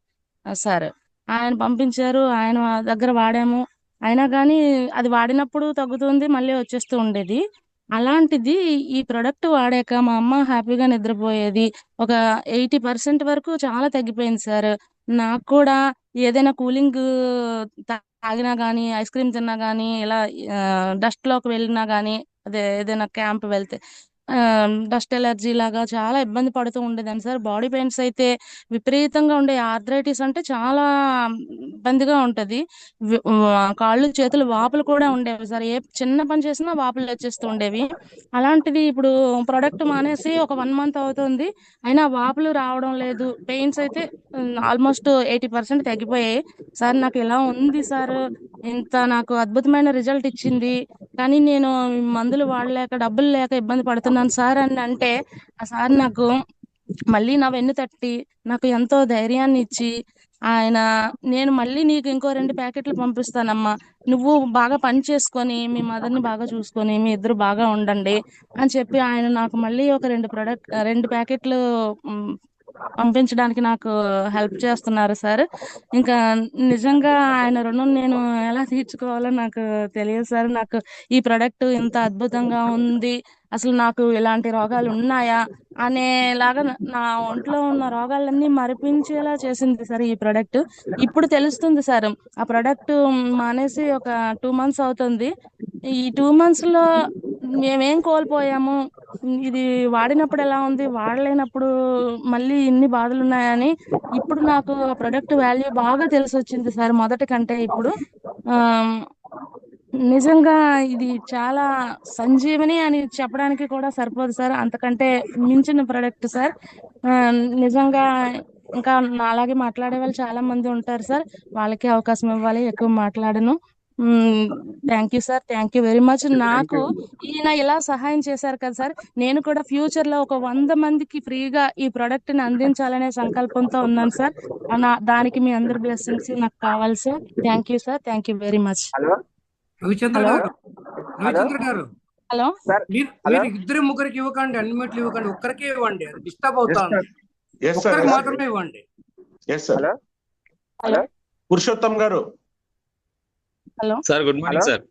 sir ఆయన పంపించారు, ఆయన దగ్గర వాడాము. అయినా కానీ అది వాడినప్పుడు తగ్గుతుంది, మళ్ళీ వచ్చేస్తూ ఉండేది. అలాంటిది ఈ ప్రోడక్ట్ వాడాక మా అమ్మ హ్యాపీగా నిద్రపోయేది. ఒక 80% వరకు చాలా తగ్గిపోయింది సార్. నాకు కూడా ఏదైనా కూలింగ్ తాగినా కానీ, ఐస్ క్రీమ్ తిన్నా కానీ, ఇలా డస్ట్లోకి వెళ్ళినా కానీ, అదే ఏదైనా క్యాంప్ వెళ్తే డస్ట్ ఎలర్జీ లాగా చాలా ఇబ్బంది పడుతూ ఉండేదాన్ని సార్. బాడీ పెయిన్స్ అయితే విపరీతంగా ఉండే. ఆర్థరైటిస్ అంటే చాలా ఇబ్బందిగా ఉంటుంది. కాళ్ళు చేతులు వాపులు కూడా ఉండేవి సార్. ఏ చిన్న పని చేసినా వాపులు వచ్చేస్తూ ఉండేవి. అలాంటిది ఇప్పుడు ప్రోడక్ట్ మానేసి ఒక 1 month అవుతుంది, అయినా వాపులు రావడం లేదు. పెయిన్స్ అయితే ఆల్మోస్ట్ 80% తగ్గిపోయాయి సార్. నాకు ఇలా ఉంది సార్, ఇంత నాకు అద్భుతమైన రిజల్ట్ ఇచ్చింది, కానీ నేను మందులు వాడలేక డబ్బులు లేక ఇబ్బంది పడుతున్నాను సార్ అని అంటే, ఆ సార్ నాకు మళ్ళీ నా వెన్ను తట్టి నాకు ఎంతో ధైర్యాన్ని ఇచ్చి, ఆయన నేను మళ్ళీ నీకు ఇంకో 2 ప్యాకెట్లు పంపిస్తానమ్మా, నువ్వు బాగా పని చేసుకొని మీ మదర్ని బాగా చూసుకొని మీ ఇద్దరు బాగా ఉండండి అని చెప్పి ఆయన నాకు మళ్ళీ ఒక 2 ప్యాకెట్లు పంపించడానికి నాకు హెల్ప్ చేస్తున్నారు సార్. ఇంకా నిజంగా ఆయన రుణం నేను ఎలా తీర్చుకోవాలో నాకు తెలియదు సార్. నాకు ఈ ప్రోడక్ట్ ఇంత అద్భుతంగా ఉంది, అసలు నాకు ఇలాంటి రోగాలు ఉన్నాయా అనేలాగా నా ఒంట్లో ఉన్న రోగాలన్నీ మరిపించేలా చేసింది సార్ ఈ ప్రోడక్ట్. ఇప్పుడు తెలుస్తుంది సార్, ఆ ప్రోడక్ట్ మానేసి ఒక 2 months అవుతుంది. ఈ 2 monthsలో మేమేం కోల్పోయాము, ఇది వాడినప్పుడు ఎలా ఉంది, వాడలేనప్పుడు మళ్ళీ ఇన్ని బాధలు ఉన్నాయని ఇప్పుడు నాకు ఆ ప్రొడక్ట్ వాల్యూ బాగా తెలిసి వచ్చింది సార్, మొదటి కంటే ఇప్పుడు. నిజంగా ఇది చాలా సంజీవని అని చెప్పడానికి కూడా సరిపోదు సార్, అంతకంటే మించిన ప్రొడక్ట్ సార్. నిజంగా ఇంకా అలాగే మాట్లాడే వాళ్ళు చాలా మంది ఉంటారు సార్, వాళ్ళకి అవకాశం ఇవ్వాలి, ఎక్కువ మాట్లాడను. Thank you sir, thank you very much. నాకు ఈయన ఇలా సహాయం చేశారు కదా సార్, నేను కూడా ఫ్యూచర్ లో ఒక 100 మందికి ఫ్రీగా ఈ ప్రోడక్ట్ ని అందించాలనే సంకల్పంతో ఉన్నాను సార్. దానికి మీ అందరి బ్లెస్సింగ్స్ నాకు కావాలి sir. Thank you sir, thank you very much. Ravichandra గారు, రవిచంద్ర గారు, హలో, మీరు 2-3 ఇవ్వకండి, అన్నిట్లు ఇవ్వకండి, ఒక్కరికే ఇవ్వండి, అది డిస్టర్బ్ అవుతుంది. ఒక్కరికి మాత్రమే ఇవ్వండి. పురుషోత్తం గారు. Hello sir, good morning sir.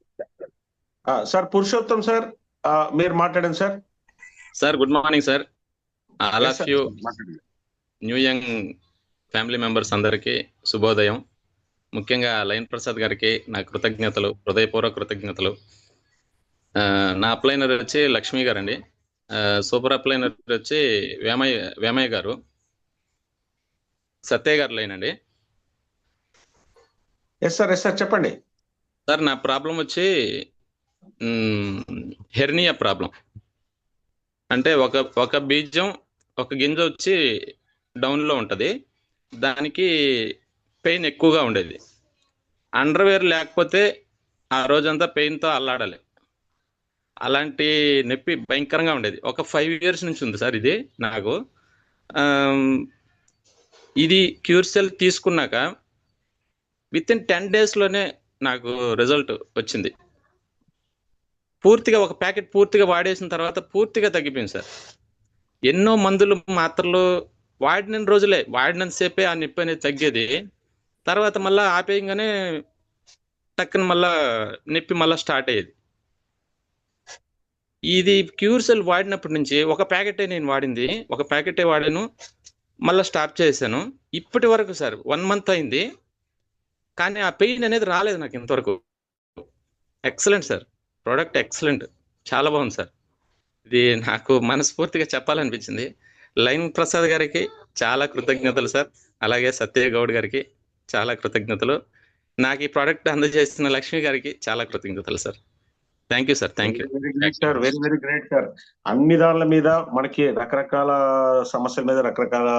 Sir Purushottam sir, మీరు మాట్లాడండి sir. Sir good morning sir. All Yes, of sir. You మాట్లాడండి. న్యూ యంగ్ ఫ్యామిలీ మెంబర్స్ అందరికీ శుభోదయం. ముఖ్యంగా లైన్ ప్రసాద్ గారికి నా కృతజ్ఞతలు, హృదయపూర్వక కృతజ్ఞతలు. నా అప్లైనర్ వచ్చి లక్ష్మి గారండి. సూపర్ అప్లైనర్ వచ్చి వేమయ్య గారు. సత్య గారు లైన్ అండి. ఎస్ సార్ చెప్పండి. సార్ నా ప్రాబ్లం వచ్చి హెర్నియా ప్రాబ్లం. అంటే ఒక బీజం, ఒక గింజ వచ్చి డౌన్లో ఉంటుంది. దానికి పెయిన్ ఎక్కువగా ఉండేది. అండర్వేర్ లేకపోతే ఆ రోజంతా పెయిన్తో అల్లాడాలి. అలాంటి నొప్పి భయంకరంగా ఉండేది. ఒక 5 years నుంచి ఉంది సార్ ఇది నాకు. ఇది క్యూర్సెల్ తీసుకున్నాక వితిన్ 10 daysలోనే నాకు రిజల్ట్ వచ్చింది. పూర్తిగా ఒక ప్యాకెట్ పూర్తిగా వాడేసిన తర్వాత పూర్తిగా తగ్గిపోయింది సార్. ఎన్నో మందులు మాత్రలు వాడినంతసేపే ఆ నొప్పి అనేది తగ్గేది. తర్వాత మళ్ళీ ఆపేయంగానే టక్కున మళ్ళా నొప్పి మళ్ళీ స్టార్ట్ అయ్యేది. ఇది క్యూర్సెల్ వాడినప్పటి నుంచి ఒక ప్యాకెటే నేను వాడింది. ఒక ప్యాకెటే వాడాను, మళ్ళీ స్టాప్ చేశాను. ఇప్పటి వరకు సార్ 1 month అయింది, కానీ ఆ పెయిన్ అనేది రాలేదు నాకు ఇంతవరకు. ఎక్సలెంట్ సార్, ప్రోడక్ట్ ఎక్సలెంట్, చాలా బాగుంది సార్. ఇది నాకు మనస్ఫూర్తిగా చెప్పాలనిపించింది. లైన్ ప్రసాద్ గారికి చాలా కృతజ్ఞతలు సార్. అలాగే సత్య గౌడ్ గారికి చాలా కృతజ్ఞతలు. నాకు ఈ ప్రోడక్ట్ అందజేస్తున్న లక్ష్మి గారికి చాలా కృతజ్ఞతలు sir. Thank you sir. Thank you sir, very great sir. అన్ని దానిల మీద మనకి రకరకాల సమస్యల మీద రకరకాల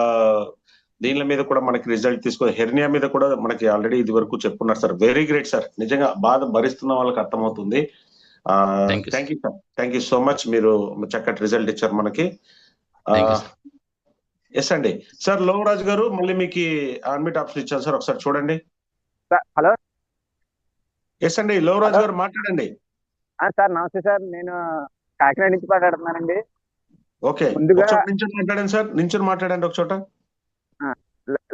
దీనిల మీద కూడా మనకి రిజల్ట్ తీసుకుని, హెర్నియా మీద కూడా మనకి ఆల్రెడీ ఇది వరకు చెప్పున్నారు సార్. Very great sir. నిజంగా బాధ భరిస్తున్న వాళ్ళకి అర్థమవుతుంది. Thank you sir, thank you so much. మీరు చక్కటి రిజల్ట్ ఇచ్చారు మనకి. ఎస్ అండి సార్, లోవరాజు గారు మళ్ళీ మీకు అడ్మిట్ ఆప్షన్ ఇచ్చాను సార్, ఒకసారి చూడండి. హలో. ఎస్ అండి, లోవరాజు గారు మాట్లాడండి. సార్ నమస్తే సార్, నేను కాకినాడ నుంచి మాట్లాడుతున్నానండి. ఓకే, ముందుగా నించుని మాట్లాడండి సార్, నించుని మాట్లాడండి ఒక చోట.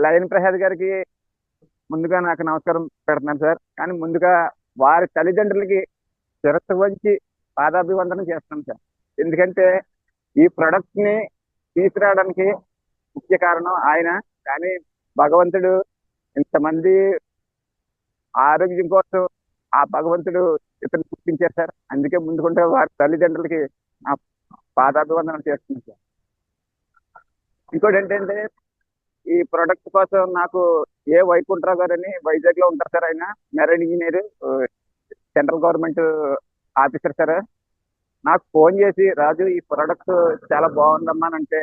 లయన్ ప్రసాద్ గారికి ముందుగా నాకు నమస్కారం పెడుతున్నాను సార్. కానీ ముందుగా వారి తల్లిదండ్రులకి శిరస్సు వంచి పాదాభివందనం చేస్తున్నాను సార్. ఎందుకంటే ఈ ప్రొడక్ట్ ని తీసుకురావడానికి ముఖ్య కారణం ఆయన. కానీ భగవంతుడు ఇంతమంది ఆరోగ్యం కోసం ఆ భగవంతుడు ఇతను పుట్టించారు సార్. అందుకే ముందుకుంటే వారి తల్లిదండ్రులకి నా పాదాభివందనం చేస్తున్నాను సార్. ఇంకోటి ఏంటంటే ఈ ప్రొడక్ట్ కోసం నాకు వైకుంఠరావు గారు అని వైజాగ్ లో ఉంటారు సార్. ఆయన marine engineer, central government officer sir. నాకు ఫోన్ చేసి రాజు ఈ ప్రొడక్ట్ చాలా బాగుందమ్మా అని అంటే,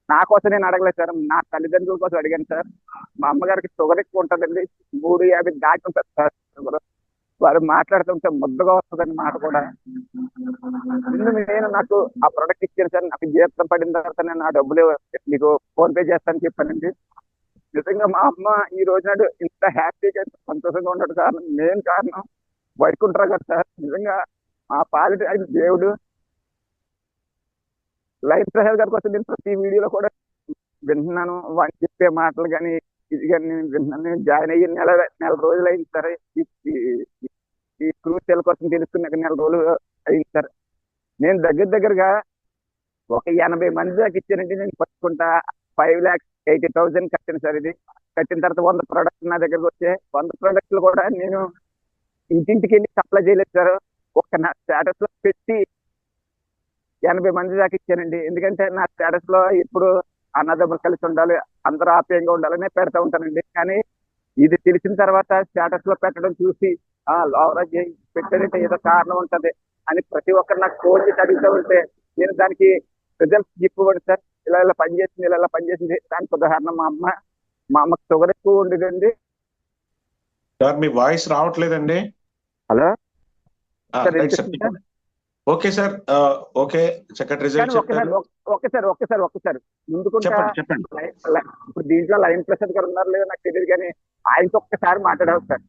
నా కోసం నేను అడగలేదు సార్, నా తల్లిదండ్రుల కోసం అడిగాను సార్. మా అమ్మగారికి షుగర్ ఎక్కువ ఉంటుందండి, 350 దాటి ఉంటుంది సార్ షుగర్. వారు మాట్లాడుతుంటే ముద్దగా వస్తుందని మాట కూడా. నేను నాకు ఆ ప్రొడక్ట్ ఇచ్చాను సార్. నాకు జీతం పడిన తర్వాత నేను ఆ డబ్బులు మీకు ఫోన్ పే చేస్తానని చెప్పానండి. నిజంగా మా అమ్మ ఈ రోజు నాడు ఇంత హ్యాపీగా సంతోషంగా ఉండడం కారణం, మెయిన్ కారణం వైకుంఠరావు గారు సార్. నిజంగా ఆ పాలిటి ఆయన దేవుడు. లైన్ ప్రసాద్ గారి కోసం నేను ప్రతి వీడియోలో కూడా వింటున్నాను. వాళ్ళు చెప్పే మాటలు కానీ ఇది కానీ నేను వింటున్నాను. నేను జాయిన్ అయ్యి నెల రోజులు అయింది సార్. ఈ క్రూసెల్ కోసం తెలుసుకున్నాక నెల రోజులు అయింది సార్. నేను దగ్గరగా ఒక 80 మంది దాకా ఇచ్చానంటే నేను పట్టుకుంటా 5,80,000 కట్టాను సార్. ఇది కట్టిన తర్వాత 100 ప్రోడక్ట్స్ నా దగ్గరకు వచ్చాయి. 100 ప్రోడక్ట్లు కూడా నేను ఇంటింటికి వెళ్ళి సప్లై చేయలేదు సార్. ఒక నా స్టేటస్ లో పెట్టి 80 మంది దాకా ఇచ్చానండి. ఎందుకంటే నా స్టేటస్ లో ఇప్పుడు అన్నదమ్ములు కలిసి ఉండాలి, అందరూ ఆప్యాయంగా ఉండాలని పెడతా ఉంటానండి. కానీ ఇది తెలిసిన తర్వాత స్టేటస్ లో పెట్టడం చూసి లోవరాజ్ పెట్టారంటే ఏదో కారణం ఉంటది అని ప్రతి ఒక్కరు నాకు ఫోన్ చేసి అడుగుతూ ఉంటే నేను దానికి రిజల్ట్స్ చెప్పబడి సార్, ఇలా పనిచేసింది, ఇలా పనిచేసింది. దానికి ఉదాహరణ మా అమ్మకి షుగర్ ఎక్కువ ఉండేదండి. సార్ మీ వాయిస్ రావట్లేదండి. హలో. ఓకే సార్, ఓకే, చక్కటి రిజల్ట్ ఒక్కసారి ముందుకుంటా. ఇప్పుడు దీంట్లో లైన్ ప్రసాద్ గారు ఉన్నారు లేదో నాకు తెలియదు, కానీ ఆయనకి ఒక్కసారి మాట్లాడాలి సార్.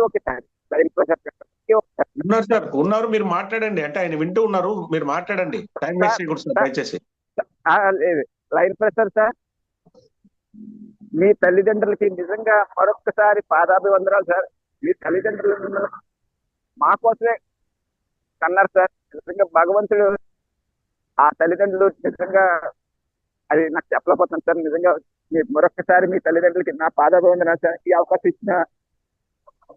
ఒకేసారి లైన్ ప్రసాద్ గారు ఉన్నారు సార్, ఉన్నారు, మీరు మాట్లాడండి. అంటే ఆయన వింటూ ఉన్నారు, మీరు మాట్లాడండి. టైం వేస్ట్ చేయకూడదు సార్ దయచేసి. లేదు లైన్ ప్రసాద్ సార్, మీ తల్లిదండ్రులకి నిజంగా మరొక్కసారి పాదాభివందనాలు సార్. మీ తల్లిదండ్రులు మా కోసమే కన్నారు సార్. నిజంగా భగవంతుడు ఆ తల్లిదండ్రులు నిజంగా అది నాకు చెప్పలేకపోతున్నాను సార్. నిజంగా మీరు మరొకసారి మీ తల్లిదండ్రులకి నా పాదాభివందనాలు సార్. ఈ అవకాశం ఇచ్చిన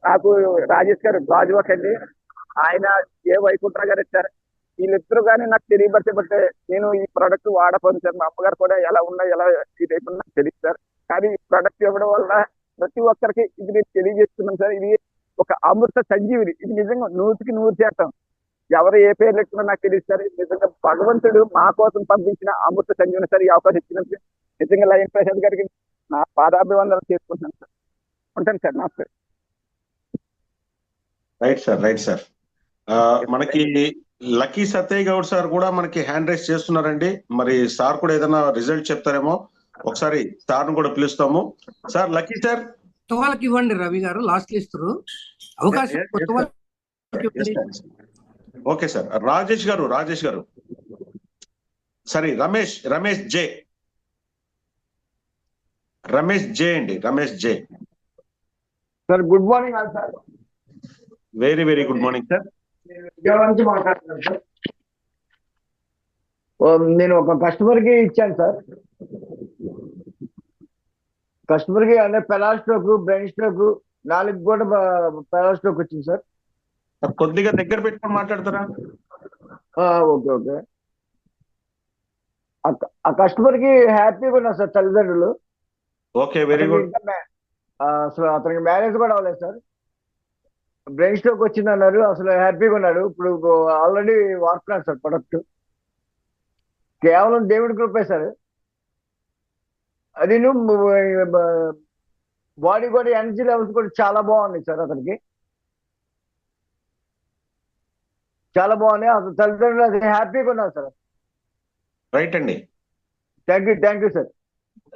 నాకు రాజేష్ గారు గాజువాక్ అండి, ఆయన ఏ వైకుంఠరావు గారు సార్, వీళ్ళిద్దరు కానీ నాకు తెలియబట్టే నేను ఈ ప్రోడక్ట్ వాడపోను సార్. మా అమ్మగారు కూడా ఎలా ఉన్నా ఎలా ఈ టైప్ నాకు తెలియదు సార్. కానీ ఈ ప్రోడక్ట్ ఇవ్వడం వల్ల ప్రతి ఒక్కరికి ఇది నేను తెలియజేస్తున్నాను సార్. ఇది ఒక అమృత సంజీవిని. ఇది నిజంగా 100% ఎవరు ఏ పేర్లు ఎట్టుకున్నా నాకు తెలియదు సార్. నిజంగా భగవంతుడు మా కోసం పంపించిన అమృత సంజీవిని సార్. ఈ అవకాశం ఇచ్చినందుకు నిజంగా లయన్ ప్రసాద్ గారికి నా పాదాభివందనం చేసుకుంటున్నాను సార్. ఉంటాను సార్. నమస్తే. Right sir. మనకి లక్కీ సత్యయ్య గౌడ్ సార్ కూడా మనకి హ్యాండ్ రైస్ చేస్తున్నారండి. మరి సార్ కూడా ఏదైనా రిజల్ట్ చెప్తారేమో, ఒకసారి సార్ కూడా పిలుస్తాము. సార్ లక్కీ సార్ కొత్త వాళ్ళకి ఇవ్వండి, రవి గారు లాస్ట్ ఇస్తారు అవకాశం. కొత్త వాళ్ళకి ఇవ్వండి. Okay sir. రాజేష్ గారు సారీ రమేష్ జే అండి. Ramesh ji sir, good morning sir. Very good morning sir. నుంచి మాట్లాడుతున్నాను సార్. నేను ఒక కస్టమర్ కి ఇచ్చాను సార్. కస్టమర్ కి అంటే పెరాల్ స్ట్రోక్, బ్రెయిన్ స్ట్రోక్, 4 కూడా పెరాల్ స్ట్రోక్ వచ్చింది సార్. కొద్దిగా దగ్గర పెట్టుకొని మాట్లాడతారా? ఓకే. ఆ కస్టమర్ కి హ్యాపీగా ఉన్నారు సార్ తల్లిదండ్రులు. Okay, very good. అసలు అతనికి మ్యారేజ్ కూడా అవ్వలేదు సార్. బ్రెయిన్ స్ట్రోక్ వచ్చింది అన్నారు. అసలు హ్యాపీగా ఉన్నాడు. ఇప్పుడు ఆల్రెడీ వాడుతున్నాడు సార్ ప్రొడక్ట్. కేవలం దేవుడి కృపే సార్. అది బాడీ కూడా ఎనర్జీ లెవెల్స్ కూడా చాలా బాగున్నాయి సార్. అతనికి చాలా బాగున్నాయి. అసలు తల్లిదండ్రులు అది హ్యాపీగా ఉన్నారు సార్. రైట్ అండి. Thank you sir.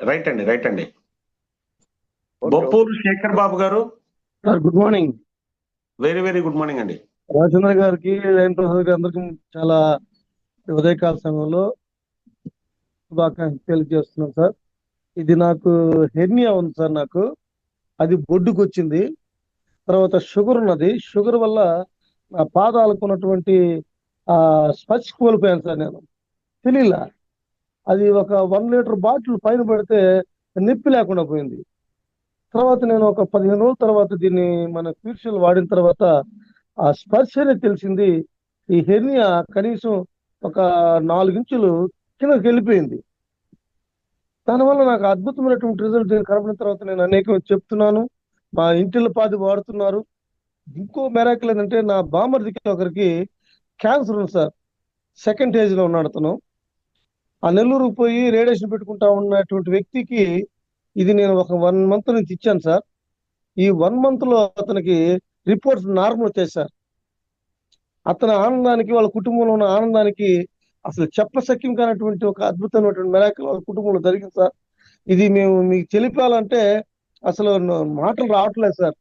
రైట్ అండి. బొప్పూరు శేఖర్ బాబు గారు sir, good morning. Very good morning అండి. రాజేంద్ర గారికి, లయన్ ప్రసాద్ గారికి అందరికీ చాలా ఉదయకాల సమయంలో శుభాకాంక్షలు తెలియజేస్తున్నాను సార్. ఇది నాకు హెర్నియా ఉంది సార్. నాకు అది బొడ్డుకు వచ్చింది. తర్వాత షుగర్ ఉన్నది. షుగర్ వల్ల నా పాదాలకు ఉన్నటువంటి స్పర్శ కోల్పోయాను సార్. నేను తెలియలా. అది ఒక 1 లీటర్ బాటిల్ పైన పడితే నొప్పి లేకుండా పోయింది. తర్వాత నేను ఒక 15 రోజుల తర్వాత దీన్ని మన క్యూర్షల్ వాడిన తర్వాత ఆ స్పర్శ అనేది తెలిసింది. ఈ హెర్నియా కనీసం ఒక 4 ఇంచులు కిందకి వెళ్ళిపోయింది. దానివల్ల నాకు అద్భుతమైనటువంటి రిజల్ట్ కనబడిన తర్వాత నేను అనేకం చెప్తున్నాను. మా ఇంటిలో పాది వాడుతున్నారు. ఇంకో మెరాకిల్ ఏంటంటే, నా బామర్దికి ఒకరికి క్యాన్సర్ ఉంది సార్. 2nd స్టేజ్ లో ఉన్నాడు అతను. ఆ నెల్లూరుకు పోయి రేడియేషన్ పెట్టుకుంటా ఉన్నటువంటి వ్యక్తికి ఇది నేను ఒక 1 మంత్ నుంచి ఇచ్చాను సార్. ఈ 1 మంత్ లో అతనికి రిపోర్ట్స్ నార్మల్ వచ్చాయి సార్. అతని ఆనందానికి, వాళ్ళ కుటుంబంలో ఉన్న ఆనందానికి అసలు చెప్పసక్యం కానటువంటి ఒక అద్భుతమైనటువంటి మెరాకిల్ వాళ్ళ కుటుంబంలో జరిగింది సార్. ఇది మేము మీకు తెలిపాలంటే అసలు మాటలు రావట్లేదు సార్.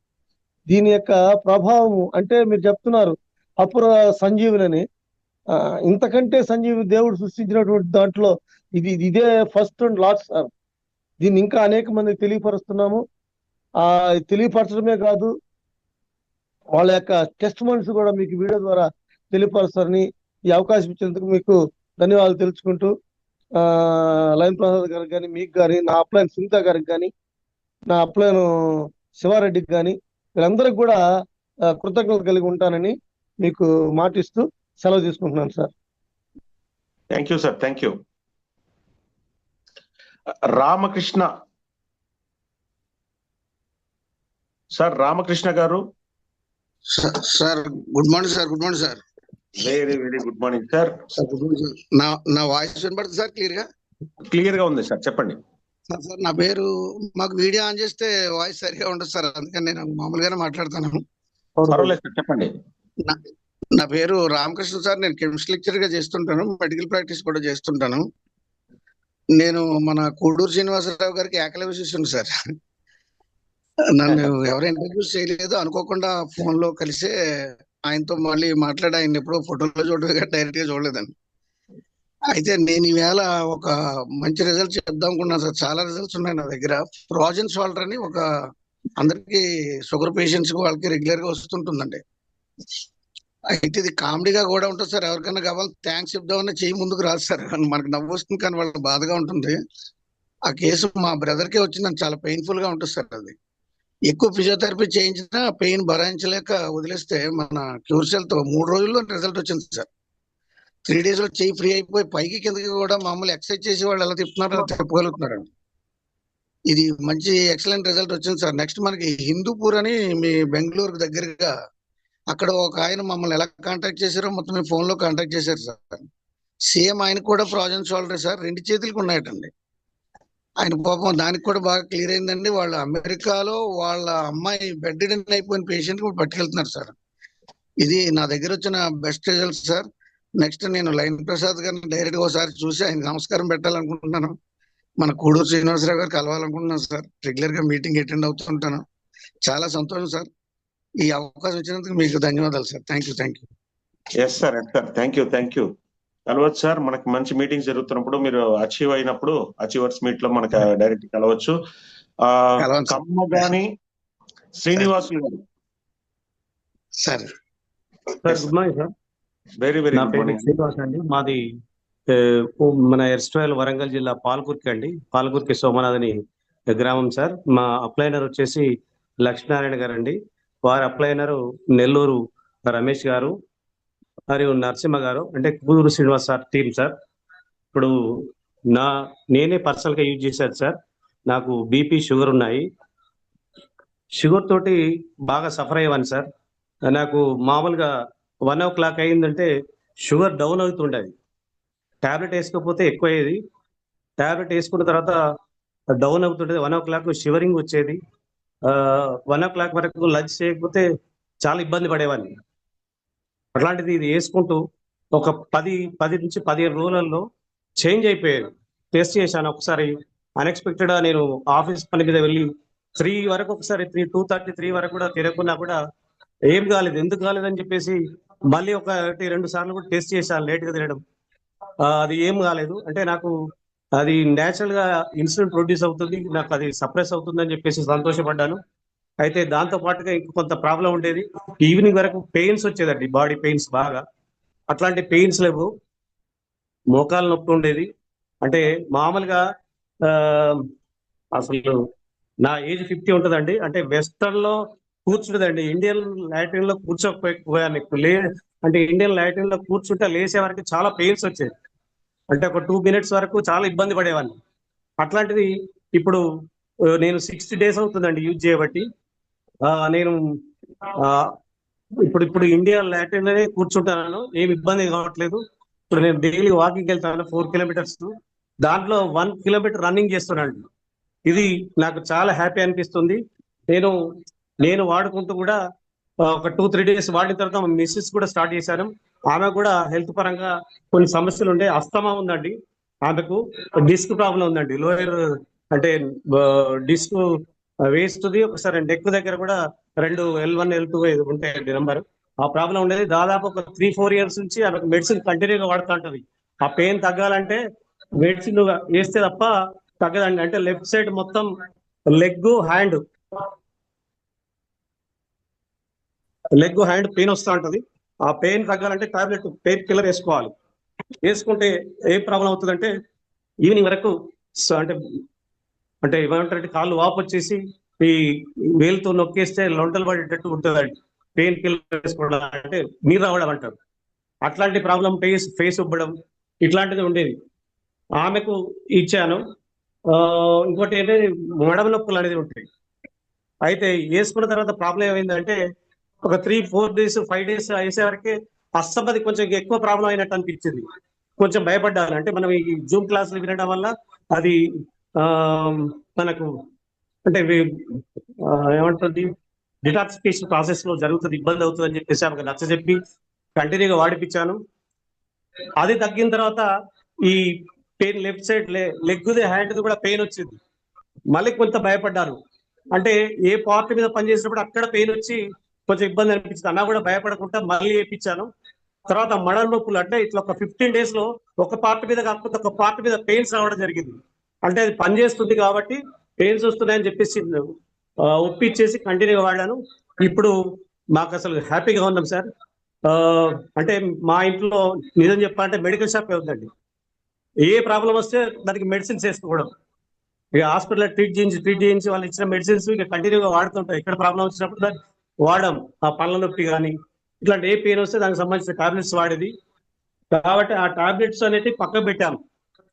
దీని యొక్క ప్రభావం అంటే మీరు చెప్తున్నారు అపూర్వ సంజీవులని. ఇంతకంటే సంజీవి దేవుడు సృష్టించినటువంటి దాంట్లో ఇదే ఫస్ట్ అండ్ లాస్ట్ సార్. దీన్ని ఇంకా అనేక మందికి తెలియపరుస్తున్నాము. తెలియపరచడమే కాదు, వాళ్ళ యొక్క టెస్ట్ మనిషి కూడా మీకు వీడియో ద్వారా తెలియపరుస్తారని ఈ అవకాశం ఇచ్చినందుకు మీకు ధన్యవాదాలు తెలుసుకుంటూ, లయన్ ప్రసాద్ గారికి కానీ, మీకు కానీ, నా అప్లైన్ సునీత గారికి కానీ, నా అప్లైన్ శివారెడ్డికి కానీ, వీళ్ళందరికీ కూడా కృతజ్ఞతలు కలిగి ఉంటానని మీకు మాటిస్తూ సెలవు తీసుకుంటున్నాను sir. Thank you sir. Thank you. Ramakrishna garu. Sir, good morning sir. Very good morning sir. నా వాయిస్ వినపడుతుంది సార్ క్లియర్ గా ఉంది సార్. చెప్పండి సార్. నా పేరు, మాకు వీడియో ఆన్ చేస్తే వాయిస్ సరిగా ఉండదు సార్, అందుకని నేను మామూలుగానే మాట్లాడతాను. పర్వాలేదు సార్, చెప్పండి. నా పేరు రామకృష్ణ సార్. నేను కెమిస్ట్రీ లెక్చర్ గా చేస్తుంటాను, మెడికల్ ప్రాక్టీస్ కూడా చేస్తుంటాను. నేను మన కోడూరు శ్రీనివాసరావు గారికి ఏకలవ్య శిష్యుని సార్. నన్ను ఎవరు ఇంట్రడ్యూస్ చేయలేదు, అనుకోకుండా ఫోన్ లో కలిసే ఆయనతో మళ్ళీ మాట్లాడి ఆయన ఎప్పుడో ఫోటోలో చూడగా డైరెక్ట్ గా చూడలేదండి. అయితే నేను ఈవేళ ఒక మంచి రిజల్ట్ చెప్దాం అనుకున్నాను సార్. చాలా రిజల్ట్స్ ఉన్నాయి నా దగ్గర. ప్రాజెన్స్ వాటర్ అని ఒక అందరికి షుగర్ పేషెంట్స్ వాళ్ళకి రెగ్యులర్ గా వస్తుంటుందండి. అయితే ఇది కామెడీగా కూడా ఉంటుంది సార్. ఎవరికైనా కావాలి థ్యాంక్స్ చెప్దామని చెయ్యి ముందుకు రాదు సార్. మనకు నవ్వు వస్తుంది కానీ వాళ్ళకి బాధగా ఉంటుంది. ఆ కేసు మా బ్రదర్కే వచ్చిందని చాలా పెయిన్ఫుల్ గా ఉంటుంది సార్. అది ఎక్కువ ఫిజియోథెరపీ చేయించినా పెయిన్ భరాయించలేక వదిలేస్తే మన క్యూర్సెల్ తో 3 రోజుల్లో రిజల్ట్ వచ్చింది సార్. 3 days లో చెయ్యి ఫ్రీ అయిపోయి పైకి కిందకి కూడా మామూలు ఎక్సర్సైజ్ చేసి వాళ్ళు ఎలా తిప్పుతున్నారో అలా తిప్పగలుగుతున్నారండి. ఇది మంచి ఎక్సలెంట్ రిజల్ట్ వచ్చింది సార్. నెక్స్ట్ మనకి హిందూపూర్ అని మీ బెంగళూరుకు దగ్గరగా అక్కడ ఒక ఆయన మమ్మల్ని ఎలా కాంటాక్ట్ చేశారో మొత్తం మీ ఫోన్ లో కాంటాక్ట్ చేశారు సార్. సేమ్ ఆయన కూడా ఫ్రాజన్ షోల్డర్ సార్, 2 చేతులకు ఉన్నాయటండి. ఆయన పాపం దానికి కూడా బాగా క్లియర్ అయిందండి. వాళ్ళు అమెరికాలో వాళ్ళ అమ్మాయి బెడ్ రిడెన్ అయిపోయిన పేషెంట్ కూడా పట్టుకెళ్తున్నారు సార్. ఇది నా దగ్గర వచ్చిన బెస్ట్ రిజల్ట్ సార్. నెక్స్ట్ నేను లైన్ ప్రసాద్ గారిని డైరెక్ట్ గా ఒకసారి చూసి ఆయన నమస్కారం పెట్టాలనుకుంటున్నాను. మన కూడూరు శ్రీనివాసరావు గారు కలవాలనుకుంటున్నాను సార్. రెగ్యులర్ గా మీటింగ్ అటెండ్ అవుతుంటాను. చాలా సంతోషం సార్. ఈ అవకాశం ఇచ్చినందుకు మీకు ధన్యవాదాలు sir. Thank you. Yes sir, thank you. కలవచ్చు సార్. మనకి మంచి మీటింగ్ జరుగుతున్నప్పుడు మీరు అచీవ్ అయినప్పుడు అచీవర్స్ మీట్ లో మనకి డైరెక్ట్ కలవచ్చు. కమ్మగాని శ్రీనివాసులు గారు sir. Good morning sir. Very నా పేరు శ్రీనివాస్ అండి. మాది మన ఎర్స్ట్రాయల్ వరంగల్ జిల్లా పాలకుర్కి సోమనాథని గ్రామం సార్. మా అప్లైనర్ వచ్చేసి లక్ష్మీనారాయణ గారు అండి. వారి అప్లైనర్ నెల్లూరు రమేష్ గారు మరియు నరసింహ గారు, అంటే కూదూరు శ్రీనివాస్ సార్ టీం సార్. ఇప్పుడు నేనే పర్సనల్ గా యూజ్ చేశాను సార్. నాకు బీపీ షుగర్ ఉన్నాయి. షుగర్ తోటి బాగా సఫర్ అయ్యేవాన్ని సార్. నాకు మామూలుగా 1 o'clock అయిందంటే షుగర్ డౌన్ అవుతుండేది. టాబ్లెట్ వేసుకోకపోతే ఎక్కువ అయ్యేది. టాబ్లెట్ వేసుకున్న తర్వాత డౌన్ అవుతుండేది. 1 o'clock షివరింగ్ వచ్చేది. 1 o'clock వరకు లంచ్ చేయకపోతే చాలా ఇబ్బంది పడేవాడిని. అట్లాంటిది ఇది వేసుకుంటూ ఒక 10 నుంచి 15 రోజులలో చేంజ్ అయిపోయేది. టెస్ట్ చేశాను ఒకసారి అన్ఎక్స్పెక్టెడ్ గా. నేను ఆఫీస్ పని మీద వెళ్ళి 3 వరకు ఒకసారి 2:30 వరకు కూడా తిరగకున్నా కూడా ఏం కాలేదు. ఎందుకు కాలేదని చెప్పేసి మళ్ళీ 1-2 సార్లు కూడా టెస్ట్ చేశాను లేట్ గా తినడం. అది ఏం కాలేదు. అంటే నాకు అది న్యాచురల్ గా ఇన్సులిన్ ప్రొడ్యూస్ అవుతుంది, నాకు అది సప్రెస్ అవుతుంది అని చెప్పేసి సంతోషపడ్డాను. అయితే దాంతో పాటుగా ఇంక కొంత ప్రాబ్లం ఉండేది. ఈవినింగ్ వరకు పెయిన్స్ వచ్చేదండి, బాడీ పెయిన్స్ బాగా. అట్లాంటి పెయిన్స్ లేవు. మోకాలు నొప్పి ఉండేది. అంటే మామూలుగా అసలు నా ఏజ్ 50 ఉంటుందండి. అంటే వెస్టర్న్ లో కూర్చుంటుందండి, ఇండియన్ లాటిన్ లో కూర్చోకపోయాను. అంటే ఇండియన్ లాటిన్ లో కూర్చుంటే లేసే వరకు చాలా పెయిన్స్ వచ్చేది. అంటే ఒక 2 minutes వరకు చాలా ఇబ్బంది పడేవాడిని. అట్లాంటిది ఇప్పుడు నేను 60 days అవుతుందండి యూజ్ చేయబట్టి. నేను ఇప్పుడు ఇండియా లాటిన్ లోనే కూర్చుంటాను, ఏమి ఇబ్బంది కావట్లేదు. ఇప్పుడు నేను డైలీ వాకింగ్ వెళ్తాను 4 kilometers. దాంట్లో 1 kilometer రన్నింగ్ చేస్తున్నాను. ఇది నాకు చాలా హ్యాపీ అనిపిస్తుంది. నేను వాడుకుంటూ కూడా ఒక 2-3 days వాడిన తర్వాత మిస్సెస్ కూడా స్టార్ట్ చేశాను. ఆమె కూడా హెల్త్ పరంగా కొన్ని సమస్యలు ఉండే. అస్తమా ఉందండి ఆమెకు, డిస్క్ ప్రాబ్లం ఉందండి. లోయర్ అంటే డిస్క్ వేస్తుంది. ఒకసారి నెక్ దగ్గర కూడా 2 L1 L2 ఉంటాయండి నెంబర్. ఆ ప్రాబ్లం ఉండేది. దాదాపు ఒక 3-4 years నుంచి ఆమెకు మెడిసిన్ కంటిన్యూగా వాడుతూ ఉంటది. ఆ పెయిన్ తగ్గాలంటే మెడిసిన్ వేస్తే తప్ప తగ్గదండి. అంటే లెఫ్ట్ సైడ్ మొత్తం లెగ్ హ్యాండ్ పెయిన్ వస్తూ ఉంటది. ఆ పెయిన్ తగ్గాలంటే టాబ్లెట్ పెయిన్ కిల్లర్ వేసుకోవాలి. వేసుకుంటే ఏ ప్రాబ్లం అవుతుందంటే ఈవినింగ్ వరకు అంటే ఏమంటారంటే కాళ్ళు వాపు వచ్చేసి ఈ వేలుతో నొక్కేస్తే లొంటలు పడేటట్టు ఉంటుందండి. పెయిన్ కిల్లర్ వేసుకోవడం అంటే నీరు రావడం అంటారు. అట్లాంటి ప్రాబ్లం ఫేస్ ఉబ్బడం ఇట్లాంటిది ఉండేది. ఆమెకు ఇచ్చాను. ఇంకోటి ఏంటంటే మడమ నొప్పులు అనేది ఉంటాయి. అయితే వేసుకున్న తర్వాత ప్రాబ్లం ఏమైందంటే ఒక 3-4 days 5 days వేసే వరకే అస్తమది కొంచెం ఎక్కువ ప్రాబ్లం అయినట్టు అనిపించింది. కొంచెం భయపడ్డాను. అంటే మనం ఈ జూమ్ క్లాసులు వినడం వల్ల అది మనకు అంటే ఏమంటుంది డిటాక్సిఫికేషన్ ప్రాసెస్ లో జరుగుతుంది, ఇబ్బంది అవుతుంది అని చెప్పేసి ఆమెకు నచ్చజెప్పి కంటిన్యూగా వాడిపించాను. అది తగ్గిన తర్వాత ఈ పెయిన్ లెఫ్ట్ సైడ్ లెగ్ది హ్యాండ్ది కూడా పెయిన్ వచ్చింది. మళ్ళీ కొంత భయపడ్డాను. అంటే ఏ పార్ట్ మీద పనిచేసినప్పుడు అక్కడ పెయిన్ వచ్చి కొంచెం ఇబ్బంది అనిపించింది. అన్నా కూడా భయపడకుండా మళ్ళీ వేయించాను. తర్వాత మడల నొప్పులు అంటే ఇట్లా ఒక 15 days లో ఒక పార్ట్ మీద కాకపోతే ఒక పార్ట్ మీద పెయిన్స్ రావడం జరిగింది. అంటే అది పనిచేస్తుంది కాబట్టి పెయిన్స్ వస్తున్నాయని చెప్పేసి ఒప్పించేసి కంటిన్యూగా వాడాను. ఇప్పుడు మాకు అసలు హ్యాపీగా ఉన్నాం సార్. అంటే మా ఇంట్లో నిజం చెప్పాలంటే మెడికల్ షాప్ ఉందండి. ఏ ప్రాబ్లం వస్తే దానికి మెడిసిన్స్ వేసుకోవడం, ఇక హాస్పిటల్ ట్రీట్ చేయించి వాళ్ళు ఇచ్చిన మెడిసిన్స్ ఇక కంటిన్యూగా వాడుతుంటాం. ఎక్కడ ప్రాబ్లం వచ్చినప్పుడు దాన్ని వాడడం. ఆ పళ్ళ నొప్పి కానీ ఇట్లాంటి ఏ పెయిన్ వస్తే దానికి సంబంధించిన టాబ్లెట్స్ వాడేది. కాబట్టి ఆ టాబ్లెట్స్ అనేది పక్కకు పెట్టాము.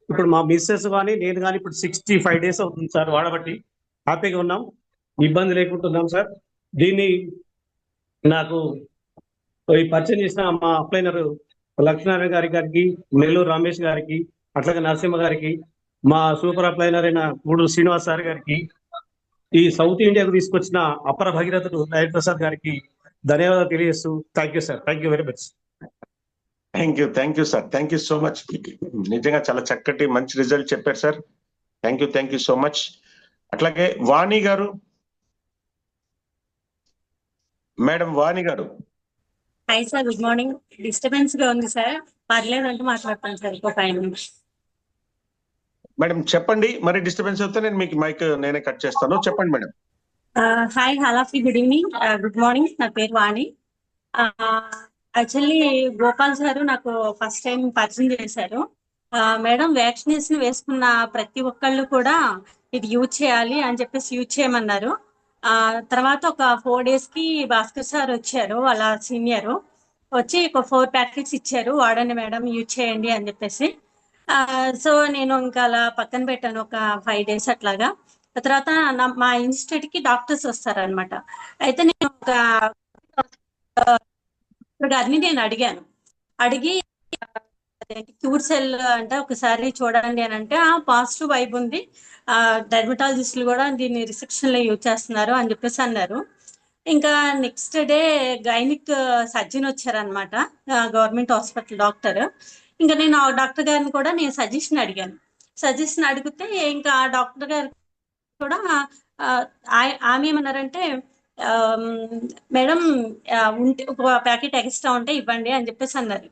ఇప్పుడు మా మిస్సెస్ కానీ నేను కానీ ఇప్పుడు 65 days అవుతుంది సార్ వాడబట్టి. హ్యాపీగా ఉన్నాం, ఇబ్బంది లేకుంటున్నాం సార్. దీన్ని నాకు ఈ పరిచయం చేసిన మా అప్లైనర్ లక్ష్మీనారాయణ గారికి, నెల్లూరు రమేష్ గారికి, అట్లాగే నరసింహ గారికి, మా సూపర్ అప్లైనర్ అయిన గూడూరు శ్రీనివాస్ సార్ గారికి, ఈ సౌత్ ఇండియాకు తీసుకొచ్చిన అపర భగీరథుడు నారాయణ ప్రసాద్ గారికి ధన్యవాదాలు తెలియజేస్తూ thank you sir. Thank you very much. Thank you sir. Thank you so much. నిజంగా చాలా చక్కటి మంచి రిజల్ట్ చెప్పారు sir. Thank you so much. అట్లాగే వాణి గారు, మేడం వాణి గారు. Hi sir, good morning. Disturbance గా ఉంది సార్, పర్లేదు అంటే మాట్లాడతాను సార్ ఒక 5 minutes. మేడం చెప్పండి, మరి డిస్టర్బెన్స్ అవుతే నేను మీకు మైక్ నేనే కట్ చేస్తాను. చెప్పండి madam. Hi, hello, good evening, good morning. నా పేరు వాణి. యాక్చువల్లీ గోపాల్ సార్ నాకు ఫస్ట్ టైం పరిచయం చేశారు. మేడం వ్యాక్సినేషన్ వేసుకున్న ప్రతి ఒక్కళ్ళు కూడా ఇది యూజ్ చేయాలి అని చెప్పేసి యూజ్ చేయమన్నారు. తర్వాత ఒక 4 days కి భాస్కర్ సార్ వచ్చారు, వాళ్ళ సీనియర్ వచ్చి ఒక 4 packets ఇచ్చారు, వాడండి మేడం, యూజ్ చేయండి అని చెప్పేసి. సో నేను ఇంకా అలా పక్కన పెట్టాను ఒక 5 days అట్లాగా. తర్వాత మా ఇన్స్టిట్యూట్ కి డాక్టర్స్ వస్తారనమాట. అయితే నేను ఒక గారిని నేను అడిగి క్యూర్ సెల్ అంటే ఒకసారి చూడండి అని అంటే పాజిటివ్ వైబ్ ఉంది, డెర్మటాలజిస్టులు కూడా దీన్ని రిసెప్షన్ లో యూజ్ చేస్తున్నారు అని చెప్పేసి అన్నారు. ఇంకా నెక్స్ట్ డే గైనిక్ సర్జన్ వచ్చారనమాట, గవర్నమెంట్ హాస్పిటల్ డాక్టర్. ఇంకా నేను ఆ డాక్టర్ గారిని కూడా నేను సజెషన్ అడిగితే ఇంకా ఆ డాక్టర్ గారు కూడా ఆమె ఏమన్నారంటే, మేడం ఉంటే ఒక ప్యాకెట్ ఎక్స్ట్రా ఉంటే ఇవ్వండి అని చెప్పేసి అన్నారు.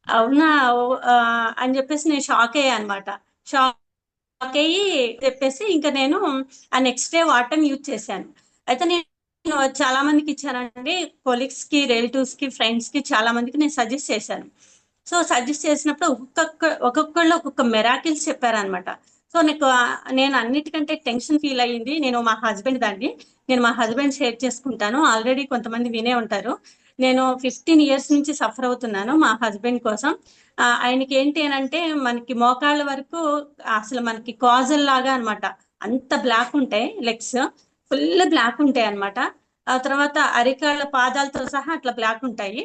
అవునా అని చెప్పేసి నేను షాక్ అయ్యా అనమాట. షాక్ అయ్యి చెప్పేసి ఇంకా నేను ఆ నెక్స్ట్ డే వాటర్ యూజ్ చేశాను. అయితే నేను చాలా మందికి ఇచ్చానండి, కొలీగ్స్ కి, రిలేటివ్స్ కి, ఫ్రెండ్స్ కి, చాలా మందికి నేను సజెస్ట్ చేశాను. సో సజెస్ట్ చేసినప్పుడు ఒక్కొక్కళ్ళు ఒక్కొక్క మెరాకిల్స్ చెప్పారనమాట. సో నేను అన్నిటికంటే టెన్షన్ ఫీల్ అయ్యింది నేను మా హస్బెండ్ షేర్ చేసుకుంటాను. ఆల్రెడీ కొంతమంది వినే ఉంటారు. నేను 15 years నుంచి సఫర్ అవుతున్నాను మా హస్బెండ్ కోసం. ఆయనకి ఏంటి అని అంటే, మనకి మోకాళ్ళ వరకు అసలు మనకి కాజల్ లాగా అనమాట, అంత బ్లాక్ ఉంటాయి, లెగ్స్ ఫుల్ బ్లాక్ ఉంటాయి అనమాట. ఆ తర్వాత అరికాళ్ళ పాదాలతో సహా అట్లా బ్లాక్ ఉంటాయి.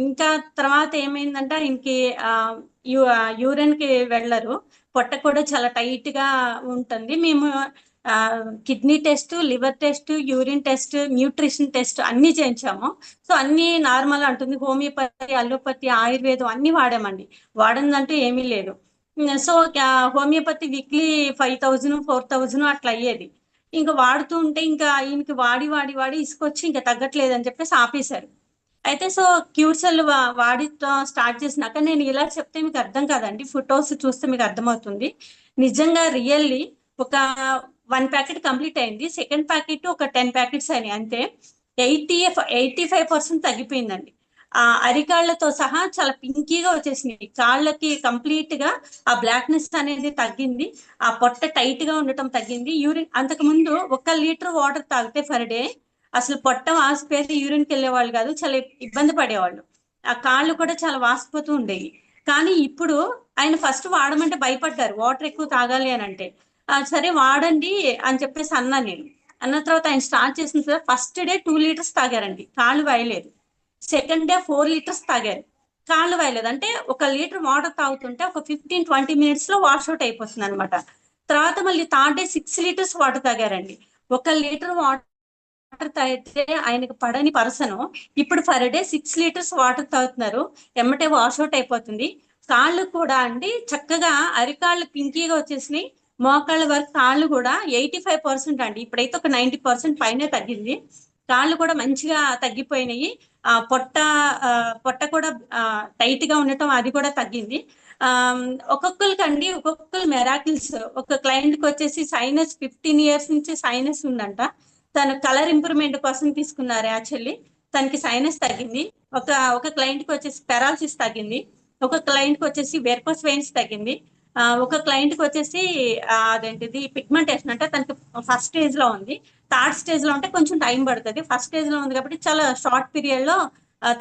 ఇంకా తర్వాత ఏమైందంటే ఆయనకి యూరిన్ కి వెళ్ళరు, పొట్ట కూడా చాలా టైట్ గా ఉంటుంది. మేము kidney test, liver test, urine test, nutrition test అన్ని చేయించాము. సో అన్ని నార్మల్ అంటుంది. హోమియోపతి, అలోపతి, ఆయుర్వేదం అన్ని వాడామండి, వాడందంటూ ఏమీ లేదు. సో హోమియోపతి వీక్లీ 5,000 4,000 అట్లా అయ్యేది. ఇంకా వాడుతూ ఉంటే ఇంకా ఈయనకి వాడి ఇసుకొచ్చి ఇంకా తగ్గట్లేదు అని చెప్పేసి ఆపేశారు. అయితే సో క్యూర్ సెల్ వాడి స్టార్ట్ చేసినాక నేను ఇలా చెప్తే మీకు అర్థం కాదండి, ఫొటోస్ చూస్తే మీకు అర్థమవుతుంది. నిజంగా రియల్లీ ఒక 1 packet కంప్లీట్ అయింది, సెకండ్ ప్యాకెట్ ఒక 10 packets అయినాయి అంతే. 85% తగ్గిపోయిందండి. అరికాళ్లతో సహా చాలా పింకీగా వచ్చేసినాయి, కాళ్ళకి కంప్లీట్ గా ఆ బ్లాక్నెస్ అనేది తగ్గింది, ఆ పొట్ట టైట్ గా ఉండటం తగ్గింది. యూరిన్ అంతకు ముందు 1 లీటర్ వాటర్ తాగితే పర్ డే అసలు పొట్ట వాసిపోయేది, యూరిన్కి వెళ్ళేవాళ్ళు కాదు, చాలా ఇబ్బంది పడేవాళ్ళు, ఆ కాళ్ళు కూడా చాలా వాసిపోతూ ఉండేవి. కానీ ఇప్పుడు ఆయన ఫస్ట్ వాడమంటే భయపడ్డారు, వాటర్ ఎక్కువ తాగాలి అని అంటే. సరే వాడండి అని చెప్పేసి అన్న తర్వాత ఆయన స్టార్ట్ చేసిన తర్వాత ఫస్ట్ డే 2 liters తాగారండి, కాళ్ళు వాయలేదు. సెకండ్ డే 4 liters తాగారు, కాళ్ళు వాయలేదు. అంటే 1 liter వాటర్ తాగుతుంటే ఒక 15-20 minutes లో వాష్ అవుట్ అయిపోతుంది అనమాట. తర్వాత మళ్ళీ థర్డ్ డే 6 liters వాటర్ తాగారండి. 1 liter వాటర్ తాగితే ఆయనకు పడని పర్సన్ ఇప్పుడు పర్ డే 6 liters వాటర్ తాగుతున్నారు, ఎమ్మటే వాష్ అవుట్ అయిపోతుంది. కాళ్ళు కూడా అండి చక్కగా అరికాళ్ళు పింకీగా వచ్చేసినాయి, మోకాళ్ళ వరకు కాళ్ళు కూడా 85% అండి, ఇప్పుడైతే ఒక 90% పైనే తగ్గింది. కాళ్ళు కూడా మంచిగా తగ్గిపోయినాయి. పొట్ట కూడా టైట్ గా ఉండటం అది కూడా తగ్గింది. ఒక్కొక్కరికండి ఒక్కొక్కరు మెరాకిల్స్. ఒక క్లయింట్ కి వచ్చేసి సైనస్ 15 years నుంచి సైనస్ ఉందంట, తను కలర్ ఇంప్రూవ్మెంట్ కోసం తీసుకున్నారు. యాక్చువల్లీ తనకి సైనస్ తగ్గింది, ఒక ఒక క్లయింట్ కి వచ్చేసి పెరాలసిస్ తగ్గింది, ఒక క్లయింట్ కి వచ్చేసి వెర్కోస్ వెయిన్స్ తగ్గింది, ఒక క్లయింట్ కి వచ్చేసి అదేంటిది పిగ్మెంటేషన్, అంటే తనకి ఫస్ట్ స్టేజ్ లో ఉంది, థర్డ్ స్టేజ్ లో ఉంటే కొంచెం టైం పడుతుంది, ఫస్ట్ స్టేజ్ లో ఉంది కాబట్టి చాలా షార్ట్ పీరియడ్ లో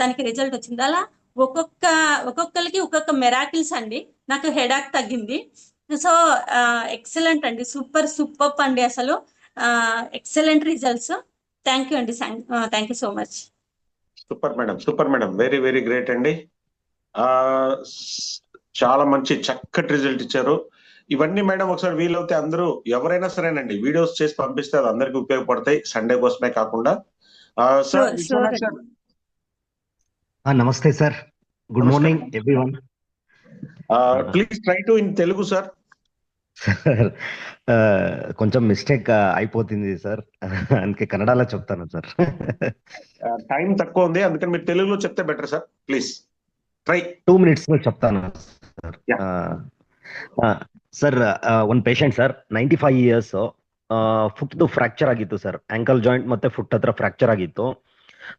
తనకి రిజల్ట్ వచ్చింది. అలా ఒక్కొక్కరికి ఒక్కొక్క మెరాకిల్స్ అండి. నాకు హెడాక్ తగ్గింది. సో ఎక్సలెంట్ అండి, సూపర్ అండి, అసలు ఎక్సలెంట్ రిజల్ట్స్. థ్యాంక్ యూ అండి, thank you so much. Super madam, very very great అండి. చాలా మంచి చక్కటి రిజల్ట్ ఇచ్చారు. ఇవన్నీ మేడం ఒకసారి వీలవుతే అందరూ ఎవరైనా సరేనండి వీడియోస్ చేసి పంపిస్తే అది అందరికి ఉపయోగపడతాయి, సండే కోసమే కాకుండా. Sir Vishwanath sir. నమస్తే sir, good morning everyone. Please try to in Telugu sir. Sir కొంచెం మిస్టేక్ అయిపోతుంది సార్, అందుకే కన్నడలో చెప్తాను సార్. టైం తక్కువ ఉంది, అందుకని మీరు తెలుగులో చెప్తే better sir, please try. 2 minutes లో చెప్తాను సార్. ಸರ್ ಒಂದು ಪೇಷಂಟ್ ಸರ್ 95 years, ಫುಟ್ದು ಫ್ರಾಕ್ಚರ್ ಆಗಿತ್ತು ಸರ್, ಆಂಕಲ್ ಜಾಯಿಂಟ್ ಮತ್ತೆ ಫುಟ್ ಹತ್ರ ಫ್ರಾಕ್ಚರ್ ಆಗಿತ್ತು.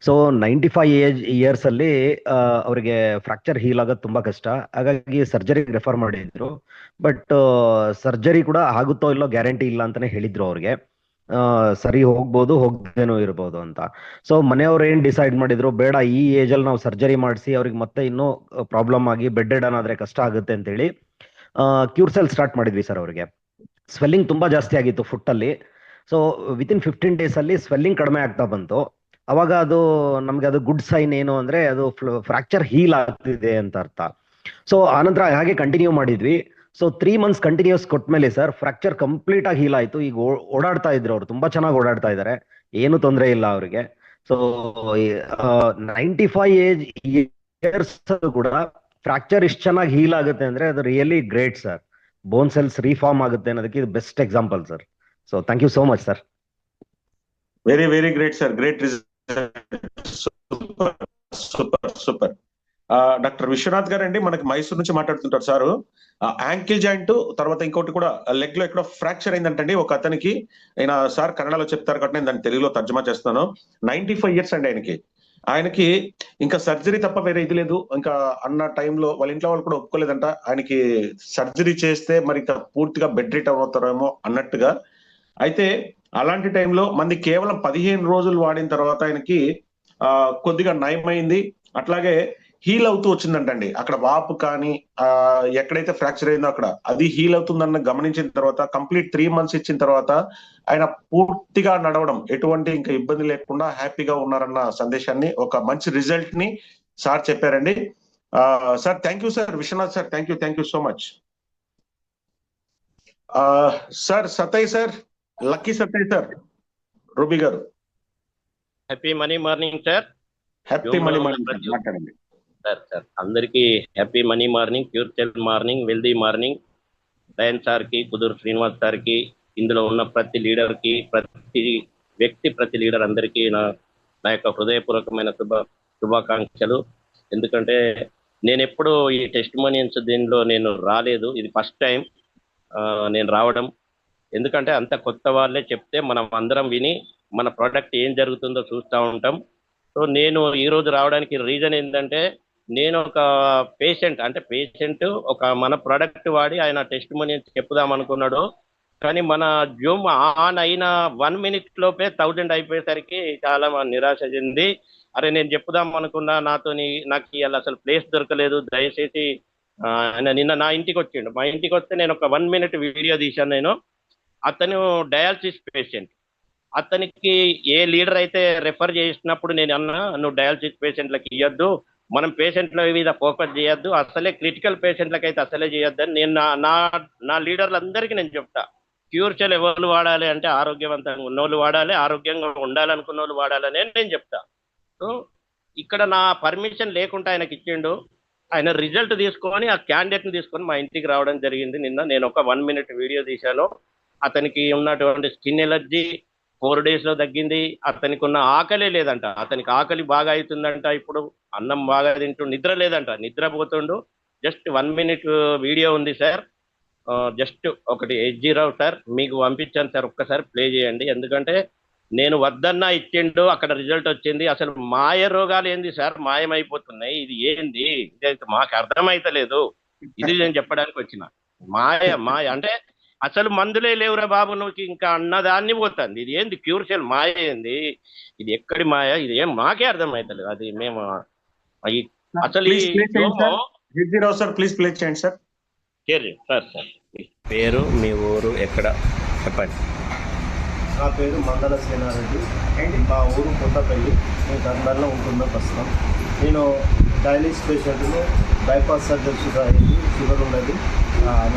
ಸೊ 95 years ಅಲ್ಲಿ ಅವರಿಗೆ ಫ್ರಾಕ್ಚರ್ ಹೀಲ್ ಆಗೋದು ತುಂಬಾ ಕಷ್ಟ, ಹಾಗಾಗಿ ಸರ್ಜರಿ ರೆಫರ್ ಮಾಡಿದ್ರು. ಬಟ್ ಸರ್ಜರಿ ಕೂಡ ಆಗುತ್ತೋ ಇಲ್ಲೋ ಗ್ಯಾರಂಟಿ ಇಲ್ಲ ಅಂತಾನೆ ಹೇಳಿದ್ರು ಅವ್ರಿಗೆ. ಸರಿ ಹೋಗ್ಬೋದು, ಹೋಗ್ದೇನೋ ಇರ್ಬೋದು ಅಂತ. ಸೊ ಮನೆಯವ್ರು ಏನ್ ಡಿಸೈಡ್ ಮಾಡಿದ್ರು, ಬೇಡ ಈ ಏಜ್ ಅಲ್ಲಿ ನಾವು ಸರ್ಜರಿ ಮಾಡಿಸಿ ಅವ್ರಿಗೆ ಮತ್ತೆ ಇನ್ನೂ ಪ್ರಾಬ್ಲಮ್ ಆಗಿ ಬೆಡ್ ರಿಡನ್ ಆದ್ರೆ ಕಷ್ಟ ಆಗುತ್ತೆ ಅಂತ ಹೇಳಿ ಕ್ಯೂರ್ಸೆಲ್ ಸ್ಟಾರ್ಟ್ ಮಾಡಿದ್ವಿ ಸರ್. ಅವ್ರಿಗೆ ಸ್ವೆಲ್ಲಿಂಗ್ ತುಂಬಾ ಜಾಸ್ತಿ ಆಗಿತ್ತು ಫುಟ್ ಅಲ್ಲಿ. ಸೊ ವಿತಿನ್ 15 days ಅಲ್ಲಿ ಸ್ವೆಲ್ಲಿಂಗ್ ಕಡಿಮೆ ಆಗ್ತಾ ಬಂತು. ಅವಾಗ ಅದು ನಮ್ಗೆ ಅದು ಗುಡ್ ಸೈನ್ ಏನು ಅಂದ್ರೆ ಅದು ಫ್ರಾಕ್ಚರ್ ಹೀಲ್ ಆಗ್ತಿದೆ ಅಂತ ಅರ್ಥ. ಸೊ ಆನಂತರ ಹಾಗೆ ಕಂಟಿನ್ಯೂ ಮಾಡಿದ್ವಿ. ಸೊ 3 months ಕಂಟಿನ್ಯೂಸ್ ಕೊಟ್ಮೇಲೆ ಸರ್ ಫ್ರಾಕ್ಚರ್ ಕಂಪ್ಲೀಟ್ ಆಗಿ ಹೀಲ್ ಆಯ್ತು. ಈಗ ಓಡಾಡ್ತಾ ಇದ್ರು, ಅವ್ರು ತುಂಬಾ ಚೆನ್ನಾಗಿ ಓಡಾಡ್ತಾ ಇದ್ದಾರೆ, ಏನು ತೊಂದರೆ ಇಲ್ಲ ಅವ್ರಿಗೆ. ಸೊ 95 years ಕೂಡ ಫ್ರಾಕ್ಚರ್ ಇಷ್ಟು ಚೆನ್ನಾಗಿ ಹೀಲ್ ಆಗುತ್ತೆ ಅಂದ್ರೆ ಅದು really great sir. Bone cells reform ಆಗುತ್ತೆ ಅನ್ನೋದಕ್ಕೆ ಇದು best example sir. So thank you so much sir. Very very great sir, great result, super. Doctor Vishwanath garu అండి, మనకి మైసూర్ నుంచి మాట్లాడుతుంటారు సారు. యాంకిల్ జాయింట్ తర్వాత ఇంకోటి కూడా లెగ్ లో ఎక్కడో ఫ్రాక్చర్ అయిందంటండి ఒక అతనికి. ఆయన సార్ కన్నడలో చెప్తారు కాబట్టి నేను దాన్ని తెలుగులో తర్జుమా చేస్తున్నాను. 95 years అండి ఆయనకి ఇంకా సర్జరీ తప్ప వేరే ఇది లేదు ఇంకా అన్న టైంలో వాళ్ళ ఇంట్లో వాళ్ళు కూడా ఒప్పుకోలేదంట. ఆయనకి సర్జరీ చేస్తే మరి ఇంకా పూర్తిగా బెడ్ రిట్ అవుతారేమో అన్నట్టుగా. అయితే అలాంటి టైంలో మంది కేవలం 15 రోజులు వాడిన తర్వాత ఆయనకి కొద్దిగా నయమైంది. అట్లాగే హీల్ అవుతూ వచ్చిందంటండి. అక్కడ వాపు కానీ ఎక్కడైతే ఫ్రాక్చర్ అయిందో అక్కడ అది హీల్ అవుతుందన్న గమనించిన తర్వాత కంప్లీట్ 3 months ఇచ్చిన తర్వాత ఆయన పూర్తిగా నడవడం, ఎటువంటి ఇంకా ఇబ్బంది లేకుండా హ్యాపీగా ఉన్నారన్న సందేశాన్ని, ఒక మంచి రిజల్ట్ ని సార్ చెప్పారండి. Sir thank you sir, Vishwanath sir, thank you so much. Sir Satay sir, lucky Satay sir, Ruby garu. Happy money morning sir. Happy money morning మాట్లాడండి సార్. అందరికీ happy money morning, Curesel morning, wealthy morning. దయన్ సార్కి, కుదురు శ్రీనివాస్ సార్కి, ఇందులో ఉన్న ప్రతి లీడర్కి, ప్రతి వ్యక్తి, ప్రతి లీడర్ అందరికీ నా యొక్క హృదయపూర్వకమైన శుభాకాంక్షలు. ఎందుకంటే నేను ఎప్పుడు ఈ టెస్టిమోనియల్స్ దీనిలో నేను రాలేదు, ఇది ఫస్ట్ టైం నేను రావడం. ఎందుకంటే అంత కొత్త వాళ్ళే చెప్తే మనం అందరం విని మన ప్రోడక్ట్ ఏం జరుగుతుందో చూస్తూ ఉంటాం. సో నేను ఈరోజు రావడానికి రీజన్ ఏంటంటే, నేను ఒక పేషెంట్ ఒక మన ప్రోడక్ట్ వాడి ఆయన టెస్టిమోనియల్స్ చెప్పుదాం అనుకున్నాడు. కానీ మన జూమ్ ఆన్ అయిన 1 minute లోపే 1000 అయిపోయేసరికి చాలా నిరాశ చెంది, అరే నేను చెప్పుదాం అనుకున్నా, నాకు ఇవాళ అసలు ప్లేస్ దొరకలేదు, దయచేసి ఆయన నిన్న నా ఇంటికి వచ్చిండు. మా ఇంటికి వస్తే నేను ఒక 1 minute వీడియో తీశాను నేను. అతను డయాలసిస్ పేషెంట్. అతనికి ఏ లీడర్ అయితే రెఫర్ చేసినప్పుడు నేను అన్నా, నువ్వు డయాలసిస్ పేషెంట్లకు ఇవ్వద్దు, మనం పేషెంట్ల మీద ఫోకస్ చేయొద్దు, అసలే క్రిటికల్ పేషెంట్లకు అయితే అసలే చేయొద్దని నేను నా లీడర్లందరికీ నేను చెప్తా. క్యూర్సెల్ ఎవరు వాడాలి అంటే ఆరోగ్యవంతంగా ఉన్నోళ్ళు వాడాలి, ఆరోగ్యంగా ఉండాలనుకున్న వాళ్ళు వాడాలని నేను చెప్తా. సో ఇక్కడ నా పర్మిషన్ లేకుండా ఆయనకి ఇచ్చిండు. ఆయన రిజల్ట్ తీసుకొని ఆ క్యాండిడేట్ని తీసుకొని మా ఇంటికి రావడం జరిగింది. నిన్న నేను ఒక 1 minute వీడియో తీశాను. అతనికి ఉన్నటువంటి స్కిన్ ఎలర్జీ 4 days లో తగ్గింది. అతనికి ఉన్న ఆకలే లేదంట, అతనికి ఆకలి బాగా అవుతుందంట, ఇప్పుడు అన్నం బాగా తింటూ నిద్ర లేదంట, నిద్రపోతుండు. జస్ట్ 1 minute వీడియో ఉంది సార్. జస్ట్ ఒకటి 80 సార్ మీకు పంపించాను సార్, ఒక్కసారి ప్లే చేయండి. ఎందుకంటే నేను వద్దన్నా ఇచ్చిండు, అక్కడ రిజల్ట్ వచ్చింది. అసలు మాయ రోగాలు ఏంది సార్, మాయమైపోతున్నాయి. ఇది ఏంది, ఇది మాకు అర్థమైతలేదు. ఇది నేను చెప్పడానికి వచ్చిన. మాయ అంటే అసలు మందులే లేవురా బాబు, నువ్వు ఇంకా అన్నదాన్ని పోతుంది. ఇది ఏంది క్యూర్ సెల్ మాయ ఏంది, ఇది ఎక్కడి మాయ, ఇది ఏం మాకే అర్థమైతలేదు. అది మేము అసలు ప్లీజ్ ప్లే చేయండి సార్. సార్ పేరు, మీ ఊరు ఎక్కడ చెప్పండి. నా పేరు మండల సేనారెడ్డి, మా ఊరు కొత్తపల్లి, నేను ధర్మల్లో ఉంటున్నా ప్రస్తుతం. నేను డయాలిసిస్ పేషెంట్ను, బైపాస్ సర్జరీ కూడా అయింది, షుగర్ ఉన్నది,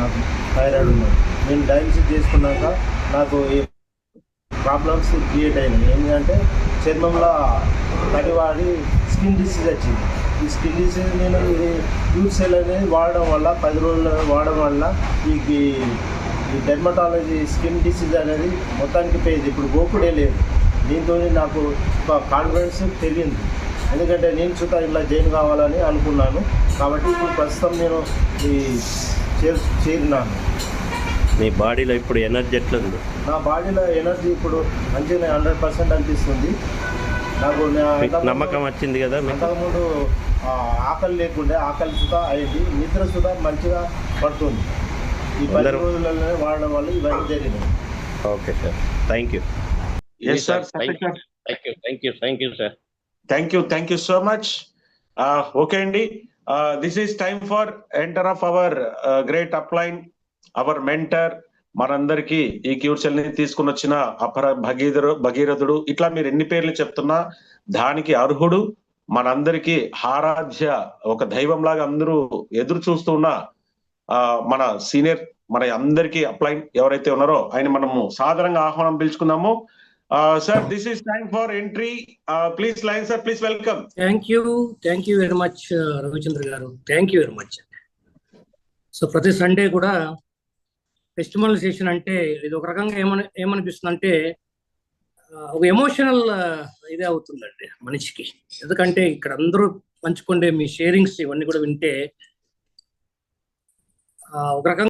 నాకు థైరాయిడ్ ఉన్నది. నేను డయాలిసిస్ చేసుకున్నాక నాకు ఈ ప్రాబ్లమ్స్ క్రియేట్ అయినాయి. ఏంటంటే చర్మంలో తడివాడి స్కిన్ డిసీజ్ వచ్చింది. ఈ స్కిన్ డిసీజ్ నేను ఇది క్యూర్ సెల్ అనేది వాడడం వల్ల 10 రోజులు వాడడం వల్ల ఈ డెర్మటాలజీ స్కిన్ డిసీజ్ అనేది మొత్తానికి పోయింది. ఇప్పుడు గోకుడే లేదు. దీంతో నాకు ఒక కాన్ఫిడెన్స్ తెలియంది. ఎందుకంటే నేను చూత ఇలా జాయిన్ కావాలని అనుకున్నాను. కాబట్టి ఇప్పుడు ప్రస్తుతం నేను ఈ చేరినాను. మీ బాడీలో ఇప్పుడు ఎనర్జీ ఎట్లా ఉంది? నా బాడీలో ఎనర్జీ ఇప్పుడు మంచిగా 100% అనిపిస్తుంది. నాకు నమ్మకం వచ్చింది కదా. అంతకుముందు ఆకలి లేకుండే, ఆకలి సుధా అయింది, నిద్ర సుధా మంచిగా పడుతుంది. ఈ 10 రోజులలోనే వాడడం వల్ల ఇవన్నీ జరిగినాయి. Okay sir, thank you. Thank you so much. Okay అండి, this is time for enter of our great upline, our mentor. మనందరికీ ఈ క్యూర్ సెల్ ని తీసుకుని వచ్చిన అపర భగీరథుడు, ఇట్లా మీరు ఎన్ని పేర్లు చెప్తున్నా దానికి అర్హుడు, మనందరికీ ఆరాధ్య, ఒక దైవం లాగా అందరూ ఎదురు చూస్తూ ఉన్న మన సీనియర్, మన అందరికీ అప్లైన్ ఎవరైతే ఉన్నారో ఆయన మనము సాధారణంగా ఆహ్వానం పిలుచుకుందాము. Sir, this is time for entry. Please line sir, please welcome. Thank you very much Ravichandra garu, thank you very much. So ప్రతి సండే కూడా ఫెస్టివల్ సెషన్ అంటే ఇది ఒక రకంగా ఏమనిపిస్తుంది అంటే ఒక ఎమోషనల్ ఇదే అవుతుందండి మనిషికి. ఎందుకంటే ఇక్కడ అందరూ పంచుకుండే మీ షేరింగ్స్ ఇవన్నీ కూడా వింటే ఒక రకంగా